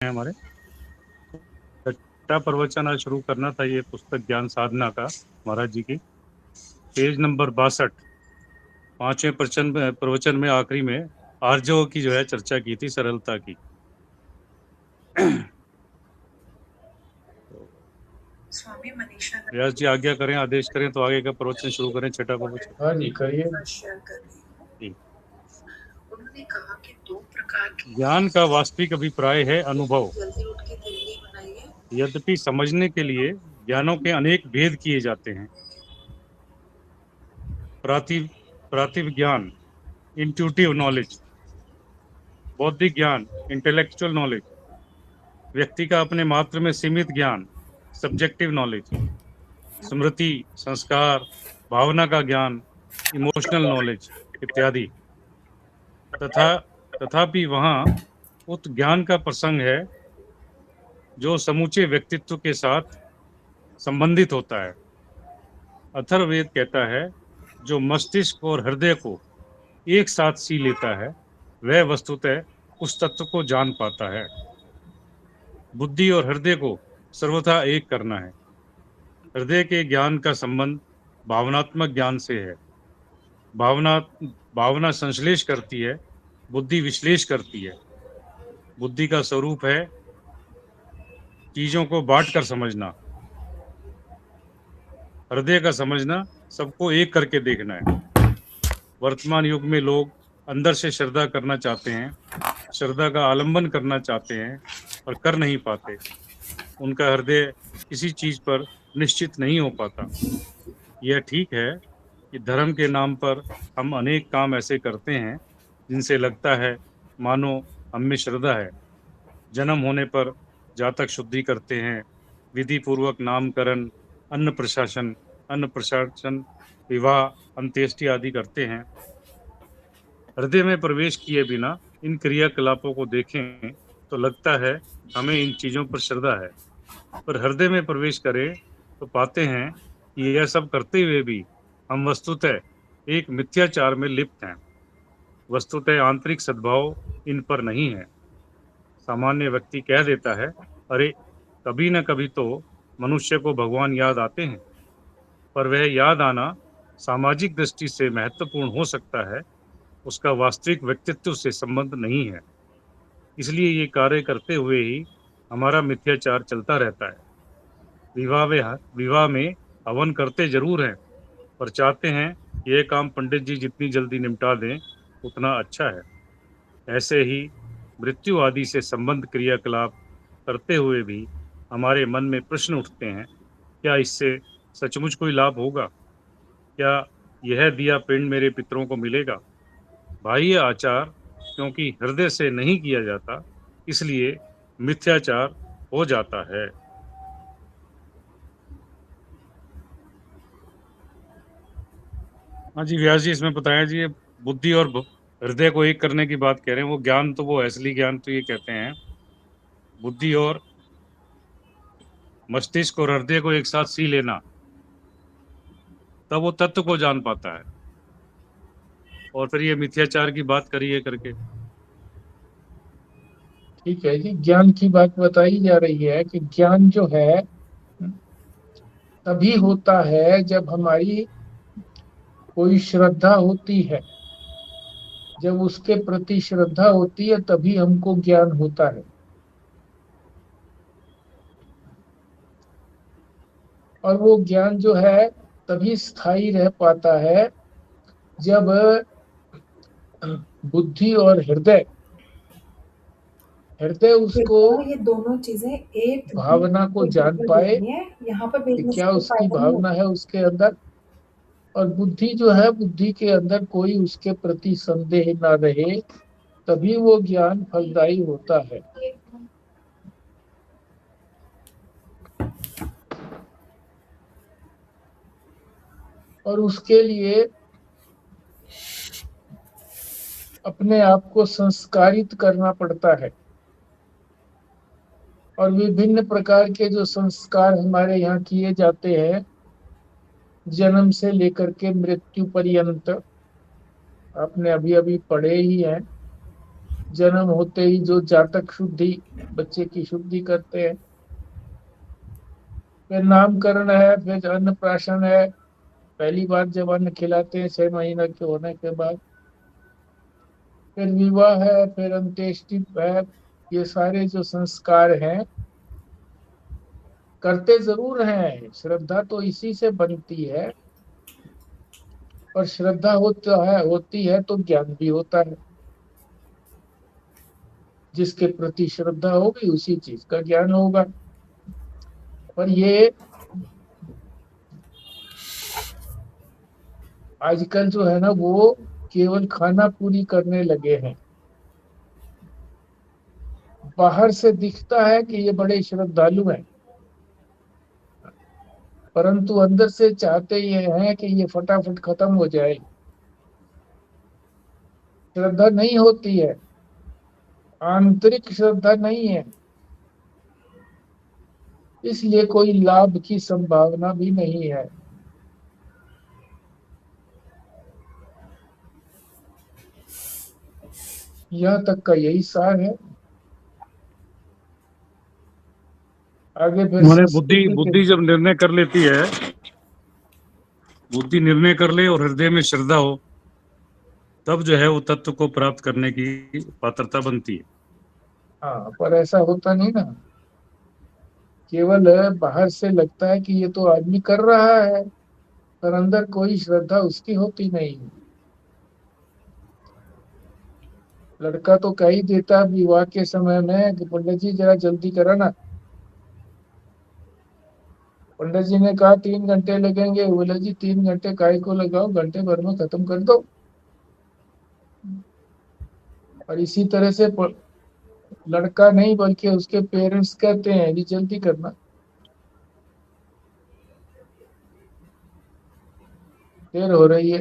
हमारे छठा प्रवचन आज शुरू करना था। ये पुस्तक ज्ञान साधना का महाराज जी की, पेज नंबर 62, पांचवें प्रवचन में आखिरी में आर्जव की जो है चर्चा की थी, सरलता की। स्वामी मनीषा व्यास जी आज्ञा करें, आदेश करें तो आगे का प्रवचन शुरू करें। छठा प्रवचन। हाँ जी, करिए। उन्होंने कहा कि दो प्रकार के ज्ञान का वास्तविक अभिप्राय है अनुभव। यद्यपि समझने के लिए ज्ञानों के अनेक भेद किए जाते हैं। प्रातिभ ज्ञान, इंट्यूटिव नॉलेज, बौद्धिक ज्ञान, इंटेलेक्चुअल नॉलेज, व्यक्ति का अपने मात्र में सीमित ज्ञान, सब्जेक्टिव नॉलेज, स्मृति, संस्कार, भावना का ज्ञान, इमोशनल नॉलेज इत्यादि। तथापि वहाँ उत ज्ञान का प्रसंग है जो समूचे व्यक्तित्व के साथ संबंधित होता है। अथर्ववेद कहता है, जो मस्तिष्क और हृदय को एक साथ सी लेता है वह वस्तुतः उस तत्व को जान पाता है। बुद्धि और हृदय को सर्वथा एक करना है। हृदय के ज्ञान का संबंध भावनात्मक ज्ञान से है। भावना संश्लेष करती है, बुद्धि विश्लेष करती है। बुद्धि का स्वरूप है चीजों को बांट कर समझना। हृदय का समझना सबको एक करके देखना है। वर्तमान युग में लोग अंदर से श्रद्धा करना चाहते हैं, श्रद्धा का आलंबन करना चाहते हैं और कर नहीं पाते। उनका हृदय किसी चीज पर निश्चित नहीं हो पाता। यह ठीक है कि धर्म के नाम पर हम अनेक काम ऐसे करते हैं जिनसे लगता है मानो हम में श्रद्धा है। जन्म होने पर जातक शुद्धि करते हैं, विधि पूर्वक नामकरण, अन्न प्रशासन, विवाह, अंत्येष्टि आदि करते हैं। हृदय में प्रवेश किए बिना इन क्रियाकलापों को देखें तो लगता है हमें इन चीजों पर श्रद्धा है, पर हृदय में प्रवेश करें तो पाते हैं कि यह सब करते हुए भी हम वस्तुतः एक मिथ्याचार में लिप्त हैं। वस्तुतः आंतरिक सद्भाव इन पर नहीं है। सामान्य व्यक्ति कह देता है, अरे कभी न कभी तो मनुष्य को भगवान याद आते हैं, पर वह याद आना सामाजिक दृष्टि से महत्वपूर्ण हो सकता है, उसका वास्तविक व्यक्तित्व से संबंध नहीं है। इसलिए ये कार्य करते हुए ही हमारा मिथ्याचार चलता रहता है। विवाह में हवन करते जरूर हैं, पर चाहते हैं कि यह काम पंडित जी जितनी जल्दी निपटा दें उतना अच्छा है। ऐसे ही मृत्यु आदि से संबंध क्रियाकलाप करते हुए भी हमारे मन में प्रश्न उठते हैं, क्या इससे सचमुच कोई लाभ होगा? क्या यह दिया पिंड मेरे पितरों को मिलेगा? बाह्य आचार क्योंकि हृदय से नहीं किया जाता, इसलिए मिथ्याचार हो जाता है। हाँ जी, व्यास जी इसमें बताया जी, ये बुद्धि और हृदय को एक करने की बात कह रहे हैं। वो ज्ञान तो वो असली ज्ञान तो ये कहते हैं, बुद्धि और मस्तिष्क और हृदय को एक साथ सी लेना, तब वो तत्व को जान पाता है। और फिर ये मिथ्याचार की बात करिए करके। ठीक है जी, ज्ञान की बात बताई जा रही है कि ज्ञान जो है तभी होता है जब हमारी कोई श्रद्धा होती है। जब उसके प्रति श्रद्धा होती है तभी हमको ज्ञान होता है। और वो ज्ञान जो है तभी स्थायी रह पाता है जब बुद्धि और हृदय उसको ये दोनों चीजें एक भावना को जान पाए यहाँ पर कि क्या उसकी भावना है उसके अंदर। और बुद्धि जो है, बुद्धि के अंदर कोई उसके प्रति संदेह ना रहे, तभी वो ज्ञान फलदायी होता है। और उसके लिए अपने आप को संस्कारित करना पड़ता है। और विभिन्न प्रकार के जो संस्कार हमारे यहाँ किए जाते हैं, जन्म से लेकर के मृत्यु पर्यंत, आपने अभी अभी पढ़े ही हैं जन्म होते ही जो जातक शुद्धि, बच्चे की शुद्धि करते हैं, फिर नामकरण है, फिर अन्नप्राशन है, पहली बार जब अन्न खिलाते हैं 6 महीने के होने के बाद, फिर विवाह है, फिर अंत्येष्टि है। ये सारे जो संस्कार हैं करते जरूर हैं, श्रद्धा तो इसी से बनती है। और श्रद्धा होती है तो ज्ञान भी होता है। जिसके प्रति श्रद्धा होगी उसी चीज का ज्ञान होगा। और ये आजकल जो है ना, वो केवल खाना पूरी करने लगे हैं। बाहर से दिखता है कि ये बड़े श्रद्धालु हैं, परंतु अंदर से चाहते ये हैं कि ये फटाफट खत्म हो जाए। श्रद्धा नहीं होती है, आंतरिक श्रद्धा नहीं है, इसलिए कोई लाभ की संभावना भी नहीं है। यहाँ तक का यही सार है। आगे फिर माने बुद्धि संस्कृति के। बुद्धि जब निर्णय कर लेती है, बुद्धि निर्णय कर ले और हृदय में श्रद्धा हो, तब जो है वो तत्व को प्राप्त करने की पात्रता बनती है। हाँ, पर ऐसा होता नहीं ना। केवल बाहर से लगता है कि ये तो आदमी कर रहा है, पर अंदर कोई श्रद्धा उसकी होती नहीं है। लड़का तो कह ही देता है विवाह के समय में कि पंडित जी जरा जल्दी कराना। पंडित जी ने कहा 3 घंटे लगेंगे, बोले जी 3 घंटे काहे को लगाओ, घंटे भर में खत्म कर दो। और इसी तरह से लड़का नहीं बल्कि उसके पेरेंट्स कहते हैं जी जल्दी करना, देर हो रही है।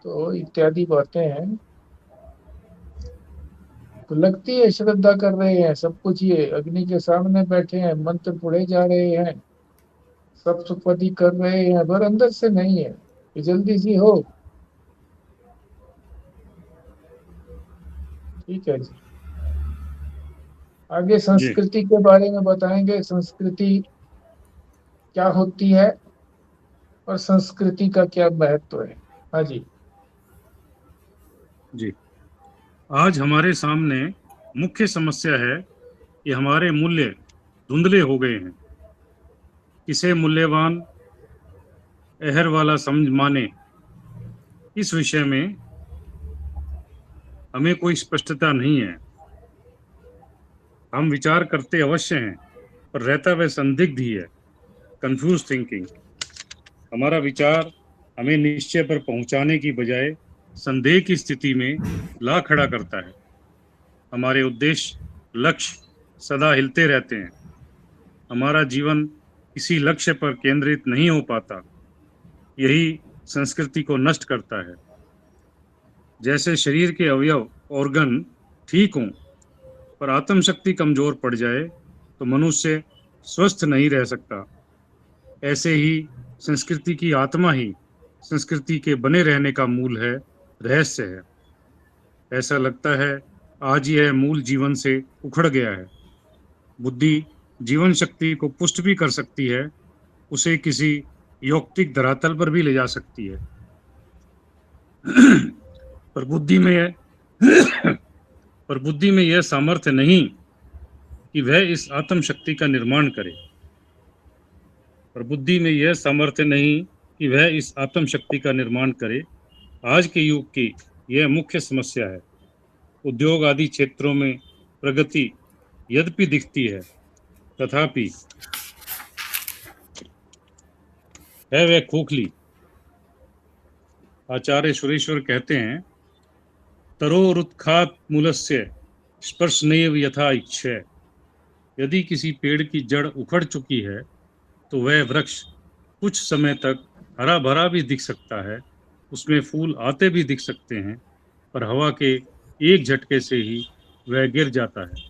तो इत्यादि बातें हैं। तो लगती है श्रद्धा कर रहे हैं सब कुछ, ये अग्नि के सामने बैठे हैं, मंत्र पढ़े जा रहे हैं, सब सुखपति कर रहे हैं, पर अंदर से नहीं है कि जल्दी सी हो। ठीक है जी। आगे जी संस्कृति के बारे में बताएंगे, संस्कृति क्या होती है और संस्कृति का क्या महत्व है। हाँ जी। जी। आज हमारे सामने मुख्य समस्या है कि हमारे मूल्य धुंधले हो गए हैं। किसे मूल्यवान अहर वाला समझ माने, इस विषय में हमें कोई स्पष्टता नहीं है। हम विचार करते अवश्य हैं, पर रहता वह संदिग्ध ही है, कंफ्यूज थिंकिंग। हमारा विचार हमें निश्चय पर पहुंचाने की बजाय संदेह की स्थिति में ला खड़ा करता है। हमारे उद्देश्य, लक्ष्य सदा हिलते रहते हैं। हमारा जीवन किसी लक्ष्य पर केंद्रित नहीं हो पाता। यही संस्कृति को नष्ट करता है। जैसे शरीर के अवयव, ऑर्गन ठीक हों, पर आत्म शक्ति कमजोर पड़ जाए तो मनुष्य स्वस्थ नहीं रह सकता। ऐसे ही संस्कृति की आत्मा ही संस्कृति के बने रहने का मूल है, रहस्य है। ऐसा लगता है आज यह मूल जीवन से उखड़ गया है। बुद्धि जीवन शक्ति को पुष्ट भी कर सकती है, उसे किसी यौक्तिक धरातल पर भी ले जा सकती है, पर बुद्धि में पर बुद्धि में यह सामर्थ्य नहीं कि वह इस आत्म शक्ति का निर्माण करे। पर बुद्धि में यह सामर्थ्य नहीं कि वह इस आत्म शक्ति का निर्माण करे। आज के युग की यह मुख्य समस्या है। उद्योग आदि क्षेत्रों में प्रगति यद्यपि दिखती है, तथापि है वह खोखली। आचार्य सुरेश्वर कहते हैं, तरोरुत्खात मूलस्य स्पर्शनेव यथा इच्छे। यदि किसी पेड़ की जड़ उखड़ चुकी है तो वह वृक्ष कुछ समय तक हरा भरा भी दिख सकता है, उसमें फूल आते भी दिख सकते हैं, पर हवा के एक झटके से ही वह गिर जाता है।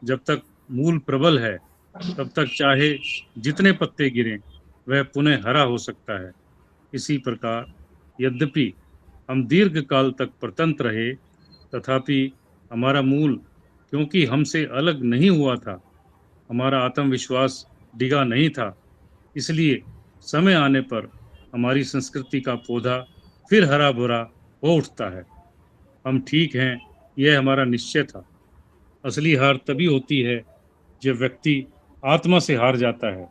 जब तक मूल प्रबल है तब तक चाहे जितने पत्ते गिरें वह पुनः हरा हो सकता है। इसी प्रकार यद्यपि हम दीर्घ काल तक परतंत्र रहे, तथापि हमारा मूल क्योंकि हमसे अलग नहीं हुआ था, हमारा आत्मविश्वास डिगा नहीं था, इसलिए समय आने पर हमारी संस्कृति का पौधा फिर हरा-भरा हो उठता है। हम ठीक हैं, यह हमारा निश्चय था। असली हार तभी होती है जब व्यक्ति आत्मा से हार जाता है,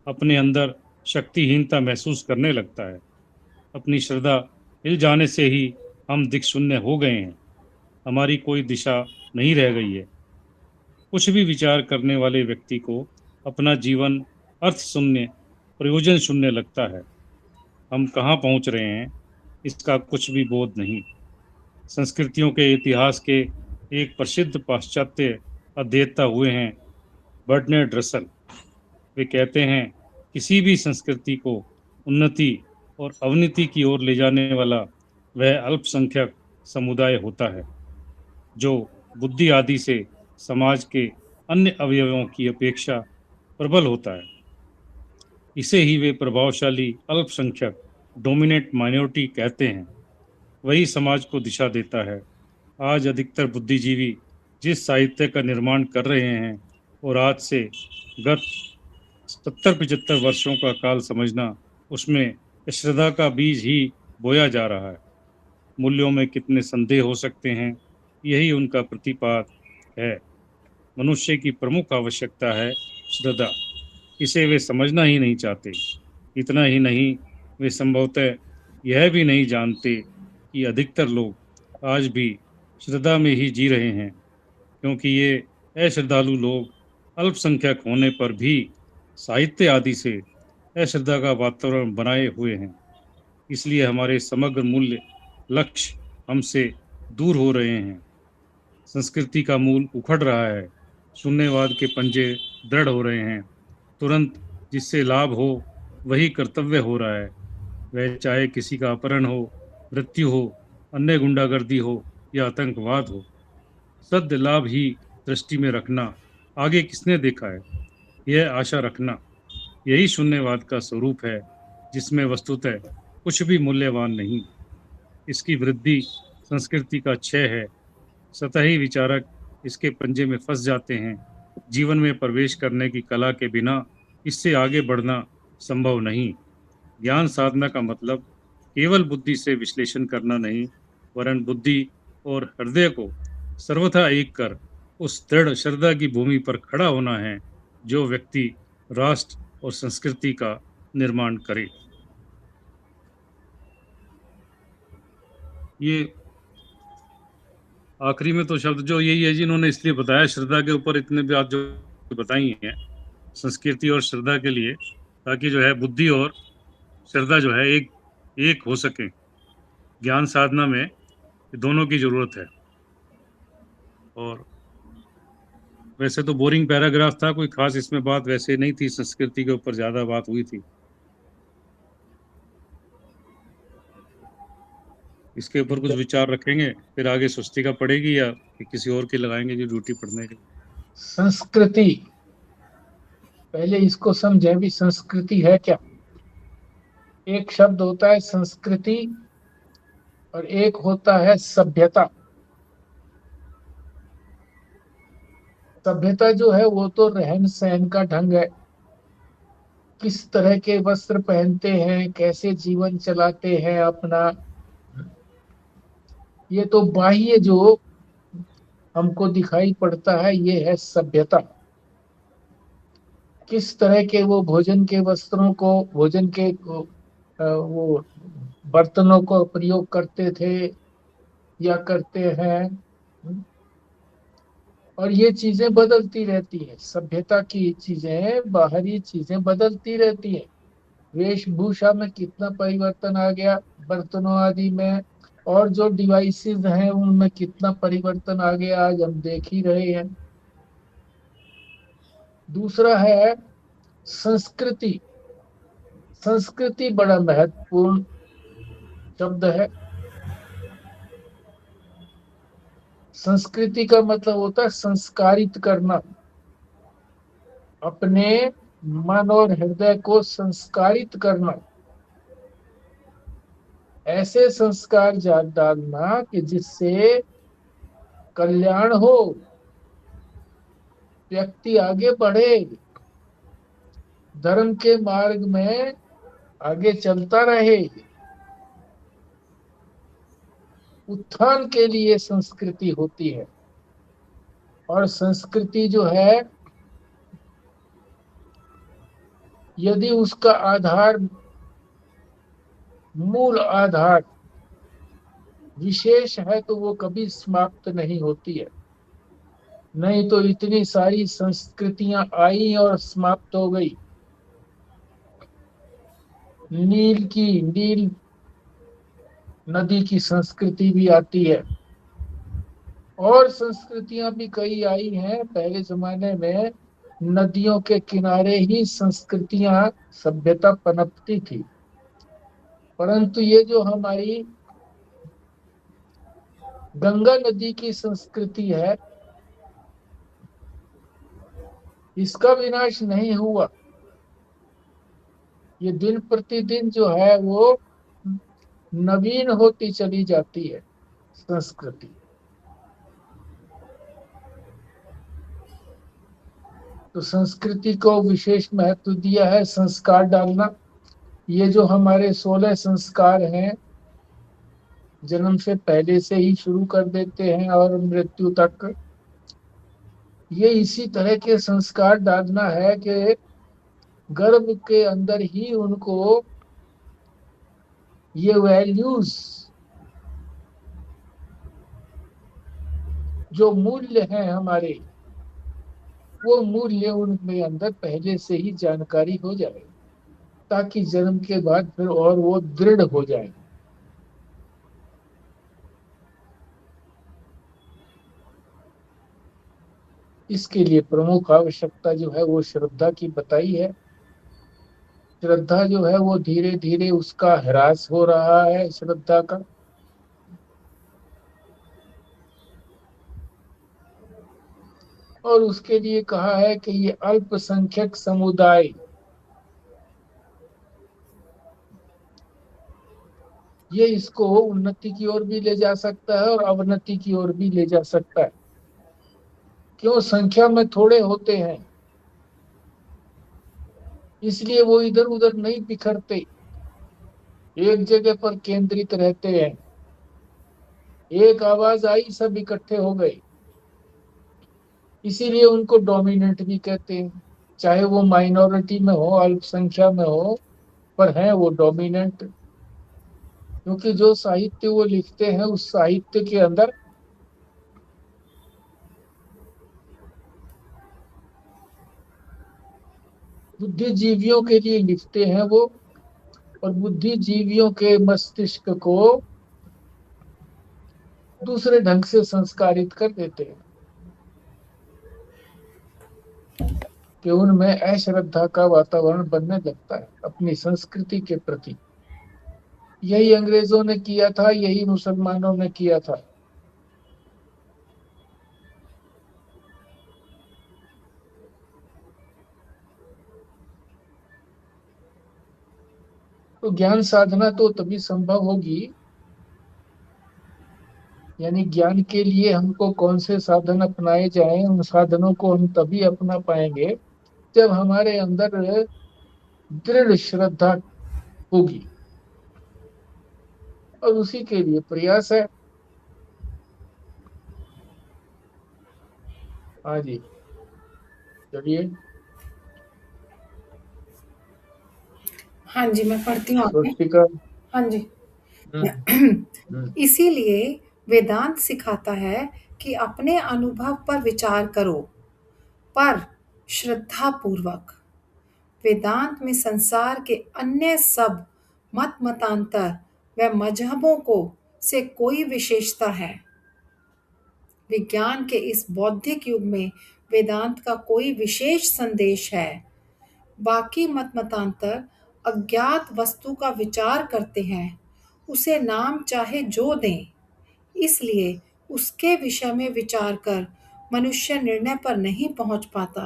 अपने अंदर शक्तिहीनता महसूस करने लगता है। अपनी श्रद्धा हिल जाने से ही हम दिक्शून्य हो गए हैं, हमारी कोई दिशा नहीं रह गई है। कुछ भी विचार करने वाले व्यक्ति को अपना जीवन अर्थ शून्य, प्रयोजन शून्य लगता है। हम कहाँ पहुँच रहे हैं, इसका कुछ भी बोध नहीं। संस्कृतियों के इतिहास के एक प्रसिद्ध पाश्चात्य अध्येता हुए हैं बर्टनर्ड रसल। वे कहते हैं, किसी भी संस्कृति को उन्नति और अवनति की ओर ले जाने वाला वह अल्पसंख्यक समुदाय होता है, जो बुद्धि आदि से समाज के अन्य अवयवों की अपेक्षा प्रबल होता है। इसे ही वे प्रभावशाली अल्पसंख्यक डोमिनेट माइनॉरिटी कहते हैं। वही समाज को दिशा देता है। आज अधिकतर बुद्धिजीवी जिस साहित्य का निर्माण कर रहे हैं और आज से गत 70-75 वर्षों का काल समझना, उसमें श्रद्धा का बीज ही बोया जा रहा है। मूल्यों में कितने संदेह हो सकते हैं, यही उनका प्रतिपाद है। मनुष्य की प्रमुख आवश्यकता है श्रद्धा। इसे वे समझना ही नहीं चाहते। इतना ही नहीं, वे संभवतः यह भी नहीं जानते कि अधिकतर लोग आज भी श्रद्धा में ही जी रहे हैं, क्योंकि ये अश्रद्धालु लोग अल्पसंख्यक होने पर भी साहित्य आदि से अश्रद्धा का वातावरण बनाए हुए हैं। इसलिए हमारे समग्र मूल्य लक्ष्य हमसे दूर हो रहे हैं। संस्कृति का मूल उखड़ रहा है, शून्यवाद के पंजे दृढ़ हो रहे हैं। तुरंत जिससे लाभ हो वही कर्तव्य हो रहा है, वह चाहे किसी का अपहरण हो, मृत्यु हो, अन्य गुंडागर्दी हो या आतंकवाद हो। सद्य लाभ ही दृष्टि में रखना आगे किसने देखा है, यह आशा रखना, यही शून्यवाद का स्वरूप है, जिसमें वस्तुतः कुछ भी मूल्यवान नहीं। इसकी वृद्धि संस्कृति का क्षय है। सतही विचारक इसके पंजे में फंस जाते हैं। जीवन में प्रवेश करने की कला के बिना इससे आगे बढ़ना संभव नहीं। ज्ञान साधना का मतलब केवल बुद्धि से विश्लेषण करना नहीं, वरन बुद्धि और हृदय को सर्वथा एक कर उस दृढ़ श्रद्धा की भूमि पर खड़ा होना है, जो व्यक्ति राष्ट्र और संस्कृति का निर्माण करे। ये आखिरी में तो शब्द जो यही है जिन्होंने इसलिए बताया, श्रद्धा के ऊपर इतने बात जो बताई हैं संस्कृति और श्रद्धा के लिए, ताकि जो है बुद्धि और श्रद्धा जो है एक एक हो सके। ज्ञान साधना में दोनों की जरूरत है। और वैसे तो बोरिंग पैराग्राफ था, कोई खास इसमें बात वैसे नहीं थी, संस्कृति के ऊपर ज्यादा बात हुई थी। इसके ऊपर कुछ विचार रखेंगे, फिर आगे स्वस्तिका पड़ेगी या किसी और की लगाएंगे जो ड्यूटी पढ़ने की। संस्कृति, पहले इसको समझें भी संस्कृति है क्या। एक शब्द होता है संस्कृति और एक होता है सभ्यता। सभ्यता जो है वो तो रहन सहन का ढंग है, किस तरह के वस्त्र पहनते हैं, कैसे जीवन चलाते हैं अपना, ये तो बाह्य जो हमको दिखाई पड़ता है, ये है सभ्यता। किस तरह के वो भोजन के वस्त्रों को, भोजन के वो बर्तनों को प्रयोग करते थे या करते हैं। और ये चीजें बदलती रहती है, सभ्यता की चीजें, बाहरी चीजें बदलती रहती है। वेशभूषा में कितना परिवर्तन आ गया, बर्तनों आदि में, और जो डिवाइसेस हैं उनमें कितना परिवर्तन आ गया, आज हम देख ही रहे हैं। दूसरा है संस्कृति। संस्कृति बड़ा महत्वपूर्ण शब्द है। संस्कृति का मतलब होता है संस्कारित करना, अपने मन और हृदय को संस्कारित करना। ऐसे संस्कार डालना कि जिससे कल्याण हो, व्यक्ति आगे बढ़े, धर्म के मार्ग में आगे चलता रहे। उत्थान के लिए संस्कृति होती है। और संस्कृति जो है, यदि उसका आधार, मूल आधार विशेष है तो वो कभी समाप्त नहीं होती है। नहीं तो इतनी सारी संस्कृतियां आई और समाप्त हो गई। नील नदी की संस्कृति भी आती है, और संस्कृतियां भी कई आई हैं। पहले जमाने में नदियों के किनारे ही संस्कृतियां, सभ्यता पनपती थी। परंतु ये जो हमारी गंगा नदी की संस्कृति है, इसका विनाश नहीं हुआ। ये दिन प्रतिदिन जो है वो नवीन होती चली जाती है संस्कृति। तो संस्कृति को विशेष महत्व दिया है। संस्कार डालना, ये जो हमारे 16 संस्कार हैं, जन्म से पहले से ही शुरू कर देते हैं और मृत्यु तक, ये इसी तरह के संस्कार डालना है कि गर्भ के अंदर ही उनको ये वैल्यूज, जो मूल्य हैं हमारे, वो मूल्य उनके अंदर पहले से ही जानकारी हो जाए, ताकि जन्म के बाद फिर और वो दृढ़ हो जाए। इसके लिए प्रमुख आवश्यकता जो है वो श्रद्धा की बताई है। श्रद्धा जो है वो धीरे धीरे उसका ह्रास हो रहा है, श्रद्धा का। और उसके लिए कहा है कि ये अल्पसंख्यक समुदाय, ये इसको उन्नति की ओर भी ले जा सकता है और अवनति की ओर भी ले जा सकता है। क्यों? संख्या में थोड़े होते हैं, इसलिए वो इधर उधर नहीं बिखरते, एक जगह पर केंद्रित रहते हैं। एक आवाज आई, सब इकट्ठे हो गए, इसीलिए उनको डोमिनेंट भी कहते हैं। चाहे वो माइनॉरिटी में हो, अल्पसंख्या में हो, पर है वो डोमिनेंट। क्योंकि जो साहित्य वो लिखते हैं, उस साहित्य के अंदर बुद्धिजीवियों के लिए लिखते हैं वो, और बुद्धिजीवियों के मस्तिष्क को दूसरे ढंग से संस्कारित कर देते हैं कि उनमें अश्रद्धा का वातावरण बनने लगता है अपनी संस्कृति के प्रति। यही अंग्रेजों ने किया था, यही मुसलमानों ने किया था। तो ज्ञान साधना तो तभी संभव होगी, यानी ज्ञान के लिए हमको कौन से साधन अपनाए जाएं, उन साधनों को हम तभी अपना पाएंगे जब हमारे अंदर दृढ़ श्रद्धा होगी। और उसी के लिए प्रयास है। हाँ जी, चलिए। हाँ जी, मैं पढ़ती हूँ आगे। स्वस्तिका। हाँ जी। हम्म। इसीलिए वेदांत सिखाता है कि अपने अनुभव पर विचार करो, पर श्रद्धा पूर्वक। वेदांत में संसार के अन्य सब मतांतर व मजहबों को से कोई विशेषता है। विज्ञान के इस बौद्धिक युग में वेदांत का कोई विशेष संदेश है। बाकी मतांतर अज्ञात वस्तु का विचार करते हैं, उसे नाम चाहे जो दें, इसलिए उसके विषय में विचार कर मनुष्य निर्णय पर नहीं पहुंच पाता।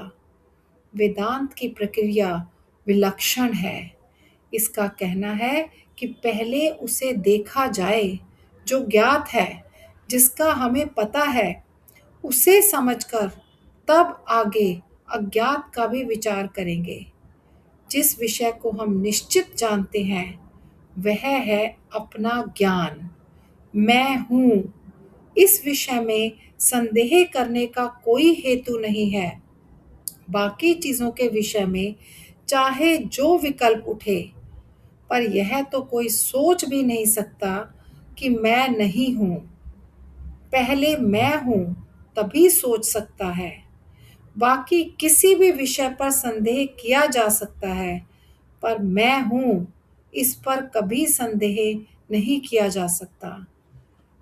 वेदांत की प्रक्रिया विलक्षण है। इसका कहना है कि पहले उसे देखा जाए जो ज्ञात है, जिसका हमें पता है, उसे समझकर तब आगे अज्ञात का भी विचार करेंगे। जिस विषय को हम निश्चित जानते हैं वह है अपना ज्ञान। मैं हूँ, इस विषय में संदेह करने का कोई हेतु नहीं है। बाकी चीज़ों के विषय में चाहे जो विकल्प उठे, पर यह तो कोई सोच भी नहीं सकता कि मैं नहीं हूँ। पहले मैं हूँ तभी सोच सकता है। बाकी किसी भी विषय पर संदेह किया जा सकता है, पर मैं हूँ इस पर कभी संदेह नहीं किया जा सकता।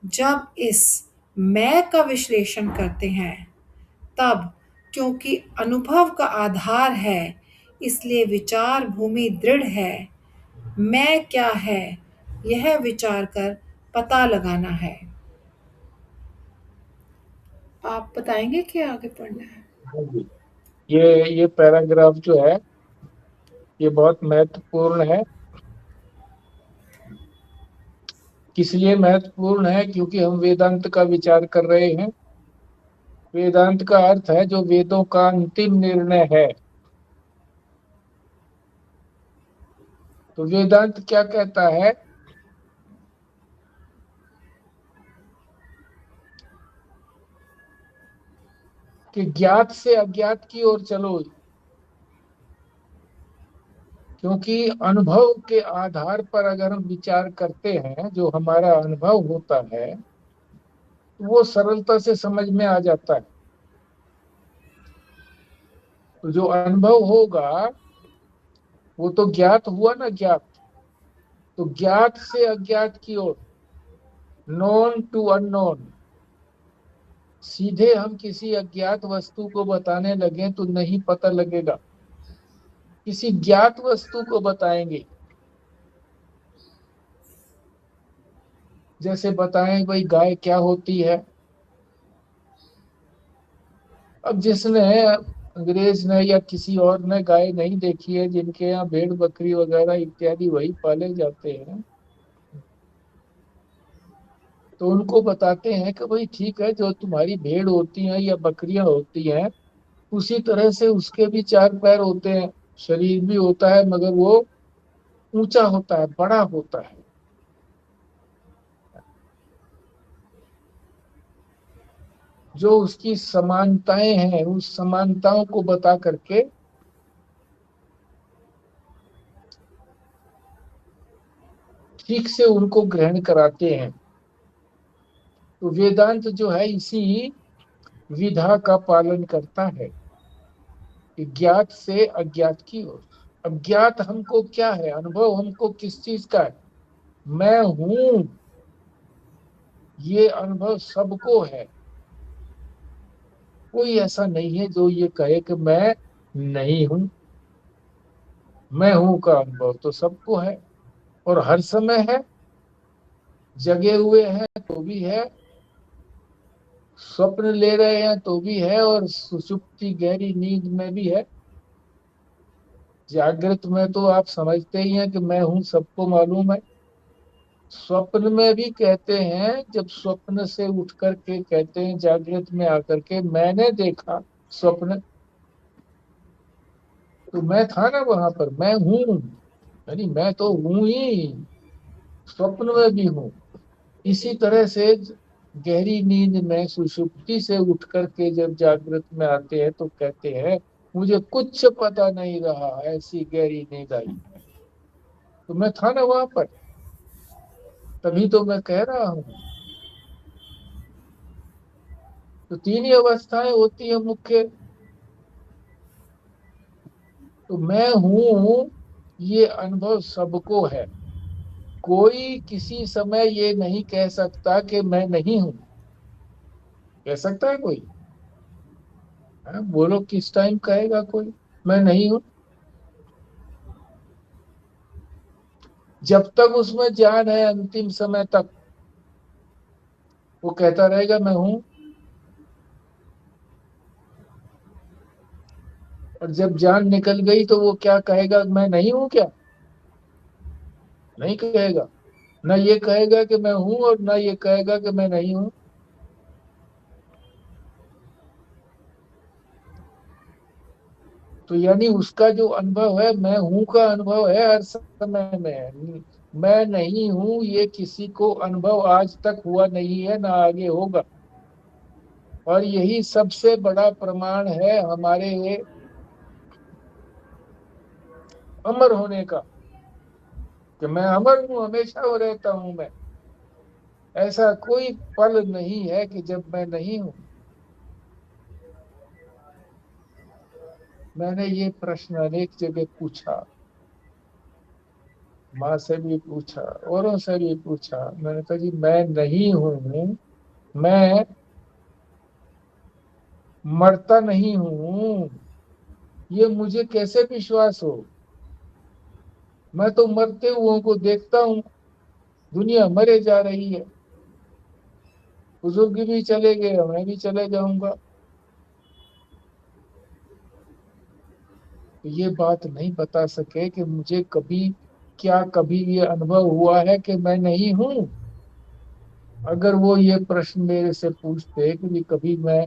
जब इस मैं का विश्लेषण करते हैं तब, क्योंकि अनुभव का आधार है, इसलिए विचार भूमि दृढ़ है। मैं क्या है यह विचार कर पता लगाना है। आप बताएंगे क्या आगे पढ़ना है? हाँ जी। ये पैराग्राफ जो है ये बहुत महत्वपूर्ण है। किस लिए महत्वपूर्ण है? क्योंकि हम वेदांत का विचार कर रहे हैं। वेदांत का अर्थ है जो वेदों का अंतिम निर्णय है। तो वेदांत क्या कहता है कि ज्ञात से अज्ञात की ओर चलो, क्योंकि अनुभव के आधार पर अगर हम विचार करते हैं, जो हमारा अनुभव होता है तो वो सरलता से समझ में आ जाता है। तो जो अनुभव होगा वो तो ज्ञात हुआ ना, ज्ञात। तो ज्ञात से अज्ञात की ओर, नोन टू अननोन। सीधे हम किसी अज्ञात वस्तु को बताने लगे तो नहीं पता लगेगा, किसी ज्ञात वस्तु को बताएंगे। जैसे बताएं भाई गाय क्या होती है। अब जिसने, अंग्रेज ने या किसी और ने गाय नहीं देखी है, जिनके यहाँ भेड़ बकरी वगैरह इत्यादि वही पाले जाते हैं, तो उनको बताते हैं कि भाई ठीक है, जो तुम्हारी भेड़ होती हैं या बकरियां होती हैं उसी तरह से उसके भी चार पैर होते हैं, शरीर भी होता है, मगर वो ऊंचा होता है, बड़ा होता है। जो उसकी समानताएं हैं उस समानताओं को बता करके ठीक से उनको ग्रहण कराते हैं। तो वेदांत जो है इसी विधा का पालन करता है कि ज्ञात से अज्ञात की ओर। अब ज्ञात हमको क्या है, अनुभव हमको किस चीज का है? मैं हूं, ये अनुभव सबको है। कोई ऐसा नहीं है जो ये कहे कि मैं नहीं हूं। मैं हूं का अनुभव तो सबको है, और हर समय है। जगे हुए हैं तो भी है, स्वप्न ले रहे हैं तो भी है, और सुषुप्ति गहरी नींद में भी है। जागृत में तो आप समझते ही हैं कि मैं हूं, सबको मालूम है। स्वप्न में भी कहते हैं, जब स्वप्न से उठ करके कहते हैं जागृत में आकर के मैंने देखा स्वप्न, तो मैं था ना वहां पर, मैं हूं, यानी मैं तो हूं ही, स्वप्न में भी हूं। इसी तरह से गहरी नींद में सुषुप्ति से उठ करके जब जागृत में आते हैं तो कहते हैं मुझे कुछ पता नहीं रहा, ऐसी गहरी नींद आई। तो मैं था ना वहां पर, तभी तो मैं कह रहा हूं। तो तीन ही अवस्थाएं होती है मुख्य। तो मैं हूं, ये अनुभव सबको है। कोई किसी समय ये नहीं कह सकता कि मैं नहीं हूं। कह सकता है कोई? हाँ, बोलो किस टाइम कहेगा कोई मैं नहीं हूं? जब तक उसमें जान है अंतिम समय तक वो कहता रहेगा मैं हूं। और जब जान निकल गई तो वो क्या कहेगा, मैं नहीं हूं क्या? नहीं कहेगा। ना ये कहेगा कि मैं हूं और ना ये कहेगा कि मैं नहीं हूं। तो यानी उसका जो अनुभव है, मैं हूं का अनुभव है हर समय में। मैं नहीं हूं ये किसी को अनुभव आज तक हुआ नहीं है, ना आगे होगा। और यही सबसे बड़ा प्रमाण है हमारे अमर होने का, कि मैं अमर हूं, हमेशा हो रहता हूं मैं। ऐसा कोई पल नहीं है कि जब मैं नहीं हूं। मैंने ये प्रश्न अनेक जगह पूछा, माँ से भी पूछा, औरों से भी पूछा। मैंने कहा जी मैं नहीं हूं, मैं मरता नहीं हूं, ये मुझे कैसे विश्वास हो? मैं तो मरते हुओं को देखता हूँ, दुनिया मरे जा रही है, बुजुर्ग भी चले गए, मैं भी चले जाऊंगा। तो ये बात नहीं बता सके कि मुझे कभी, क्या कभी ये अनुभव हुआ है कि मैं नहीं हूं? अगर वो ये प्रश्न मेरे से पूछते कि भी कभी मैं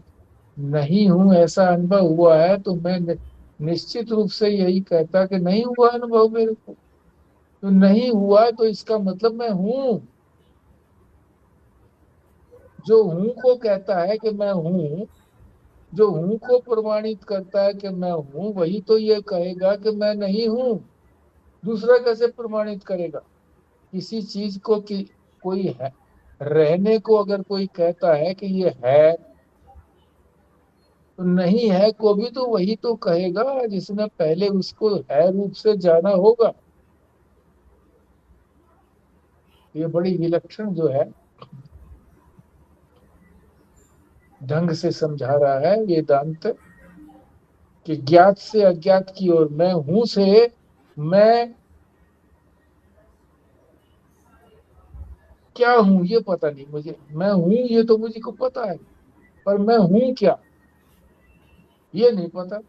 नहीं हूं ऐसा अनुभव हुआ है, तो मैं निश्चित रूप से यही कहता कि नहीं हुआ अनुभव मेरे को। तो नहीं हुआ तो इसका मतलब मैं हूं। जो हूं को कहता है कि मैं हूं, जो हूं को प्रमाणित करता है कि मैं हूं, वही तो ये कहेगा कि मैं नहीं हूं। दूसरा कैसे प्रमाणित करेगा? किसी चीज को कि कोई है, रहने को अगर कोई कहता है कि ये है, तो नहीं है को भी तो वही तो कहेगा जिसने पहले उसको है रूप से जाना होगा। ये बड़ी विलक्षण जो है ढंग से समझा रहा है वेदांत, कि ज्ञात से अज्ञात की ओर, मैं हूं से मैं क्या हूं ये पता नहीं मुझे। मैं हूं ये तो मुझे को पता है, पर मैं हूं क्या ये नहीं पता।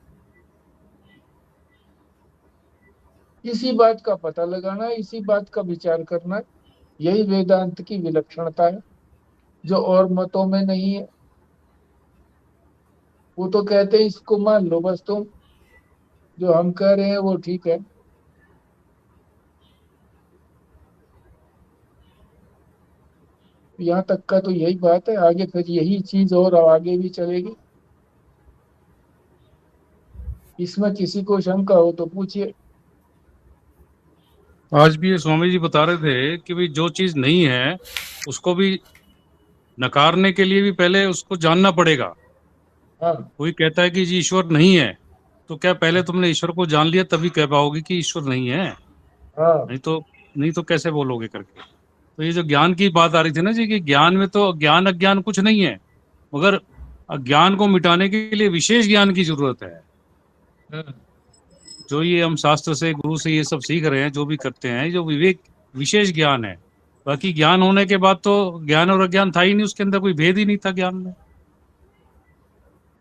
इसी बात का पता लगाना, इसी बात का विचार करना, यही वेदांत की विलक्षणता है, जो और मतों में नहीं है। वो तो कहते हैं इसको मान लो बस तुम, जो हम कह रहे हैं वो ठीक है। यहाँ तक का तो यही बात है, आगे फिर यही चीज और आगे भी चलेगी। इसमें किसी को शंका हो तो पूछिए। आज भी ये स्वामी जी बता रहे थे कि भाई जो चीज नहीं है उसको भी नकारने के लिए भी पहले उसको जानना पड़ेगा। हाँ कोई कहता है कि जी ईश्वर नहीं है, तो क्या पहले तुमने ईश्वर को जान लिया तभी कह पाओगे कि ईश्वर नहीं है? हाँ। नहीं तो, नहीं तो कैसे बोलोगे करके। तो ये जो ज्ञान की बात आ रही थी ना जी, कि ज्ञान में तो ज्ञान अज्ञान कुछ नहीं है, मगर अज्ञान को मिटाने के लिए विशेष ज्ञान की जरूरत है। हम्म। जो ये हम शास्त्र से, गुरु से ये सब सीख रहे हैं, जो भी करते हैं, जो विवेक विशेष ज्ञान है। बाकी ज्ञान होने के बाद तो ज्ञान और अज्ञान था ही नहीं, उसके अंदर कोई भेद ही नहीं था ज्ञान में।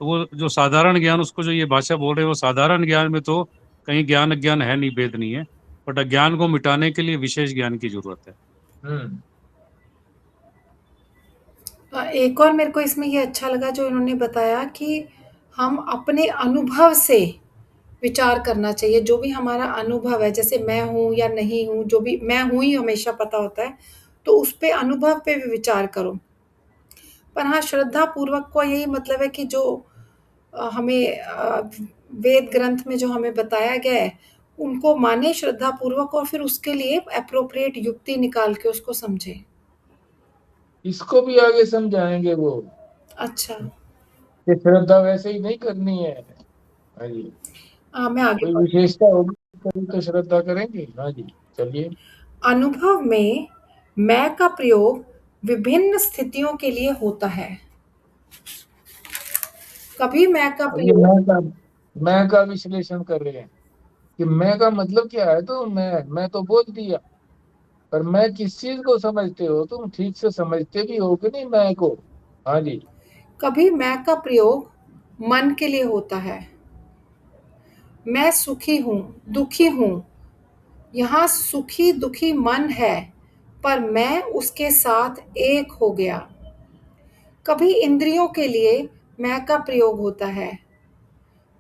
तो वो जो साधारण ज्ञान, उसको जो ये भाषा बोल रहे हैं, वो साधारण ज्ञान में तो कहीं ज्ञान अज्ञान है नहीं, भेद नहीं है। बट अज्ञान को मिटाने के लिए विशेष ज्ञान की जरूरत है। हम्म। एक और मेरे को इसमें ये अच्छा लगा जो इन्होंने बताया कि हम अपने अनुभव से विचार करना चाहिए। जो भी हमारा अनुभव है, जैसे मैं हूँ या नहीं हूँ, जो भी मैं हूँ ही हमेशा पता होता है, तो उस पे अनुभव पे भी विचार करो। पर हाँ, श्रद्धा पूर्वक को यही मतलब है कि जो हमें वेद ग्रंथ में जो हमें बताया गया है, उनको माने श्रद्धा पूर्वक, और फिर उसके लिए एप्रोप्रिएट युक्ति निकाल के उसको समझे। इसको भी आगे समझाएंगे वो, अच्छा। कि श्रद्धा वैसे ही नहीं करनी है। हाँ जी। हाँ, मैं आगे कोई बढ़। विशेषता होगी तभी तो श्रद्धा करेंगे। हाँ जी, चलिए। अनुभव में मैं का प्रयोग विभिन्न स्थितियों के लिए होता है। कभी मैं का अब ये प्रयोग। मैं का विश्लेषण कर रहे हैं कि मैं का मतलब क्या है। तो मैं तो बोल दिया, पर मैं किस चीज को समझते हो? तुम ठीक से समझते भी हो कि नहीं मैं को? हाँ जी। कभी मैं का प्रयोग मन के लिए होता है। मैं सुखी हूँ, दुखी हूँ, यहाँ सुखी दुखी मन है, पर मैं उसके साथ एक हो गया। कभी इंद्रियों के लिए मैं का प्रयोग होता है।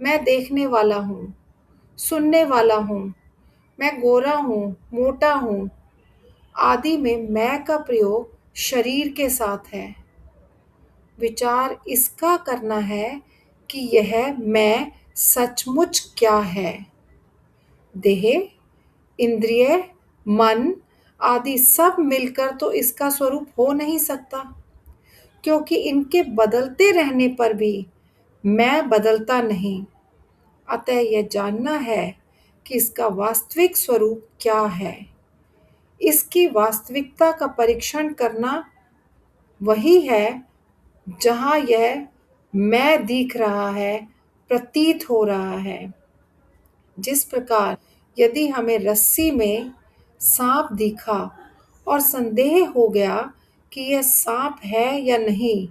मैं देखने वाला हूँ, सुनने वाला हूँ, मैं गोरा हूँ, मोटा हूँ आदि में मैं का प्रयोग शरीर के साथ है। विचार इसका करना है कि यह मैं सचमुच क्या है। देह, इंद्रिय, मन आदि सब मिलकर तो इसका स्वरूप हो नहीं सकता, क्योंकि इनके बदलते रहने पर भी मैं बदलता नहीं। अतः यह जानना है कि इसका वास्तविक स्वरूप क्या है। इसकी वास्तविकता का परीक्षण करना वही है जहाँ यह मैं दिख रहा है, प्रतीत हो रहा है। जिस प्रकार यदि हमें रस्सी में सांप दिखा और संदेह हो गया कि यह सांप है या नहीं,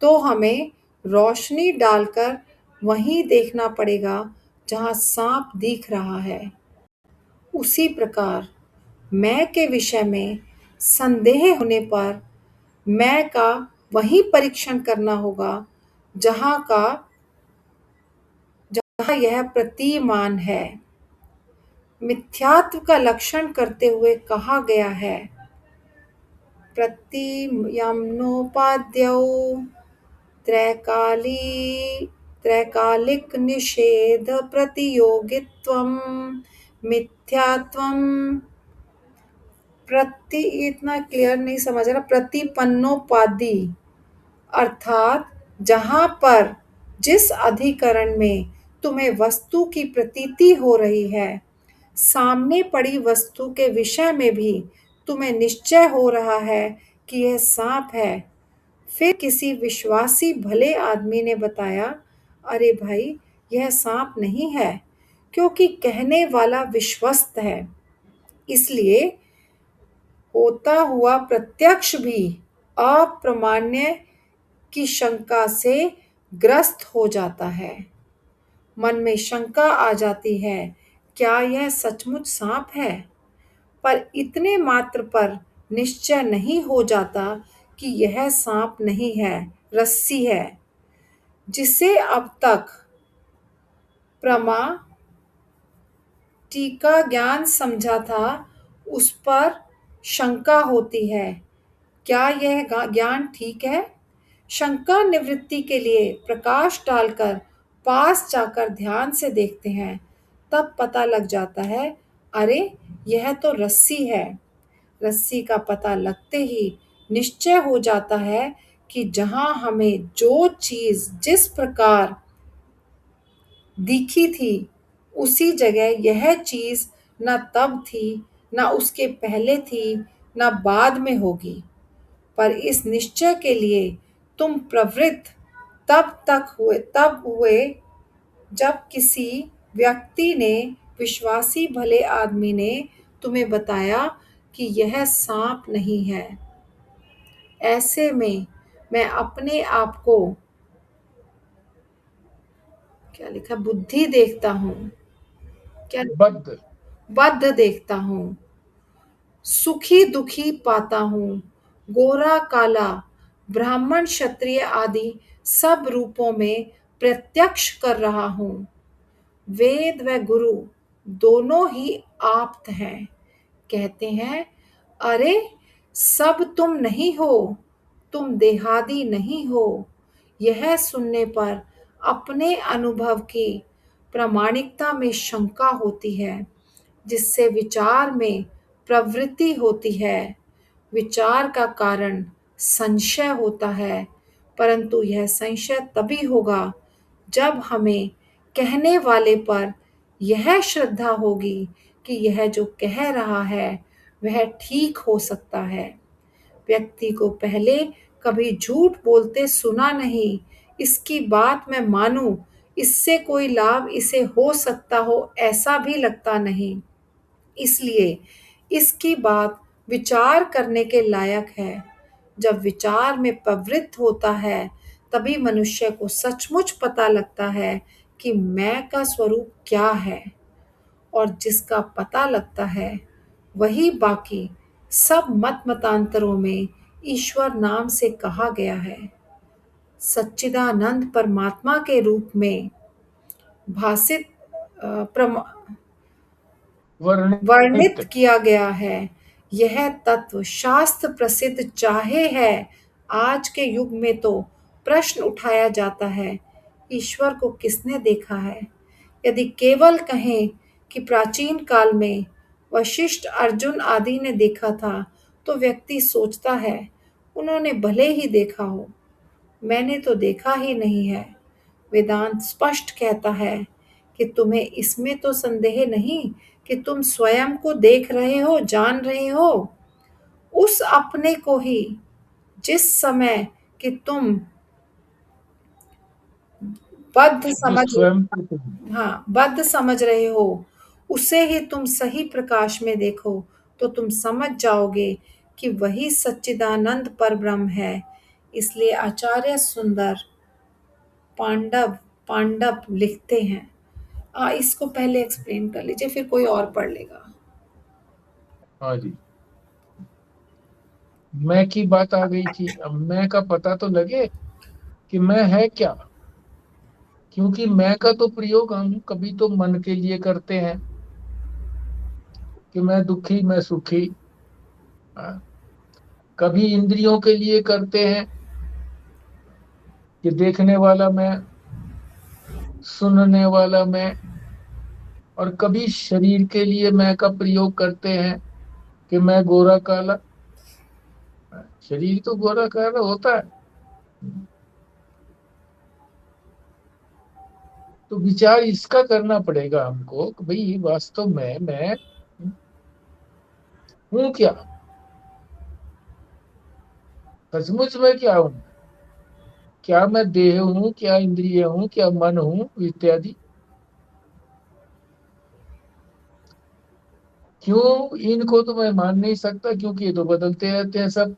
तो हमें रोशनी डालकर वहीं देखना पड़ेगा जहाँ सांप दिख रहा है। उसी प्रकार मैं के विषय में संदेह होने पर मैं का वही परीक्षण करना होगा जहाँ यह प्रतीयमान है। मिथ्यात्व का लक्षण करते हुए कहा गया है, प्रतीयम्नोपाद्यौ त्रैकालिक निषेध प्रतियोगित्वम मिथ्यात्वम प्रति इतना क्लियर नहीं समझ रहा। प्रतिपन्नोपाधि अर्थात जहाँ पर जिस अधिकरण में तुम्हें वस्तु की प्रतीति हो रही है, सामने पड़ी वस्तु के विषय में भी तुम्हें निश्चय हो रहा है कि यह सांप है। फिर किसी विश्वासी भले आदमी ने बताया, अरे भाई यह सांप नहीं है, क्योंकि कहने वाला विश्वस्त है, इसलिए होता हुआ प्रत्यक्ष भी अप्रामाण्य की शंका से ग्रस्त हो जाता है। मन में शंका आ जाती है, क्या यह सचमुच सांप है? पर इतने मात्र पर निश्चय नहीं हो जाता कि यह सांप नहीं है, रस्सी है। जिसे अब तक प्रमा टीका ज्ञान समझा था, उस पर शंका होती है, क्या यह ज्ञान ठीक है? शंका निवृत्ति के लिए प्रकाश डालकर पास जाकर ध्यान से देखते हैं, तब पता लग जाता है, अरे यह तो रस्सी है। रस्सी का पता लगते ही निश्चय हो जाता है कि जहां हमें जो चीज जिस प्रकार दिखी थी, उसी जगह यह चीज न तब थी, न उसके पहले थी, न बाद में होगी। पर इस निश्चय के लिए तुम प्रवृत्त तब हुए जब किसी व्यक्ति ने, विश्वासी भले आदमी ने तुम्हें बताया कि यह सांप नहीं है। ऐसे में मैं अपने आप को क्या लिखा, बुद्धि देखता हूँ, क्या बद्ध देखता हूँ, सुखी दुखी पाता हूँ, गोरा काला, ब्राह्मण क्षत्रिय आदि सब रूपों में प्रत्यक्ष कर रहा हूँ। वेद व गुरु दोनों ही आप्त हैं। कहते हैं, अरे सब तुम नहीं हो, तुम देहादी नहीं हो। यह सुनने पर अपने अनुभव की प्रामाणिकता में शंका होती है, जिससे विचार में प्रवृत्ति होती है। विचार का कारण संशय होता है, परंतु यह संशय तभी होगा जब हमें कहने वाले पर यह श्रद्धा होगी कि यह जो कह रहा है वह ठीक हो सकता है। व्यक्ति को पहले कभी झूठ बोलते सुना नहीं, इसकी बात मैं मानूं, इससे कोई लाभ इसे हो सकता हो ऐसा भी लगता नहीं। इसलिए इसकी बात विचार करने के लायक है। जब विचार में प्रवृत्त होता है, तभी मनुष्य को सचमुच पता लगता है कि मैं का स्वरूप क्या है। और जिसका पता लगता है वही बाकी सब मत मतांतरों में ईश्वर नाम से कहा गया है। सच्चिदानंद परमात्मा के रूप में भाषित वर्णित वर्णित किया गया है। यह तत्व शास्त्र प्रसिद्ध चाहे है। आज के युग में तो प्रश्न उठाया जाता है, ईश्वर को किसने देखा है? यदि केवल कहें कि प्राचीन काल में वशिष्ठ, अर्जुन आदि ने देखा था, तो व्यक्ति सोचता है उन्होंने भले ही देखा हो, मैंने तो देखा ही नहीं है। वेदांत स्पष्ट कहता है कि तुम्हें इसमें तो संदेह नहीं कि तुम स्वयं को देख रहे हो, जान रहे हो, उस अपने को ही जिस समय कि तुम बद्ध जिस समझ स्वयं को तुम हाँ बद्ध समझ रहे हो, उसे ही तुम सही प्रकाश में देखो, तो तुम समझ जाओगे कि वही सच्चिदानंद परब्रह्म है। इसलिए आचार्य सुंदर पांडव पांडव लिखते हैं। इसको पहले एक्सप्लेन कर लीजिए, फिर कोई और पढ़ लेगा। हाँ जी, मैं की बात आ गई थी। अब मैं का पता तो लगे कि मैं है क्या, क्योंकि मैं का तो प्रयोग हम कभी तो मन के लिए करते हैं कि मैं दुखी, मैं सुखी। हाँ, कभी इंद्रियों के लिए करते हैं कि देखने वाला मैं, सुनने वाला मैं। और कभी शरीर के लिए मैं का प्रयोग करते हैं कि मैं गोरा काला। शरीर तो गोरा काला होता है। तो विचार इसका करना पड़ेगा हमको कि भाई वास्तव में मैं हूं क्या, सचमुच में क्या हूं। क्या मैं देह हूं, क्या इंद्रिय हूं, क्या मन हूं इत्यादि। क्यों, इनको तो मैं मान नहीं सकता, क्योंकि ये तो बदलते रहते हैं सब।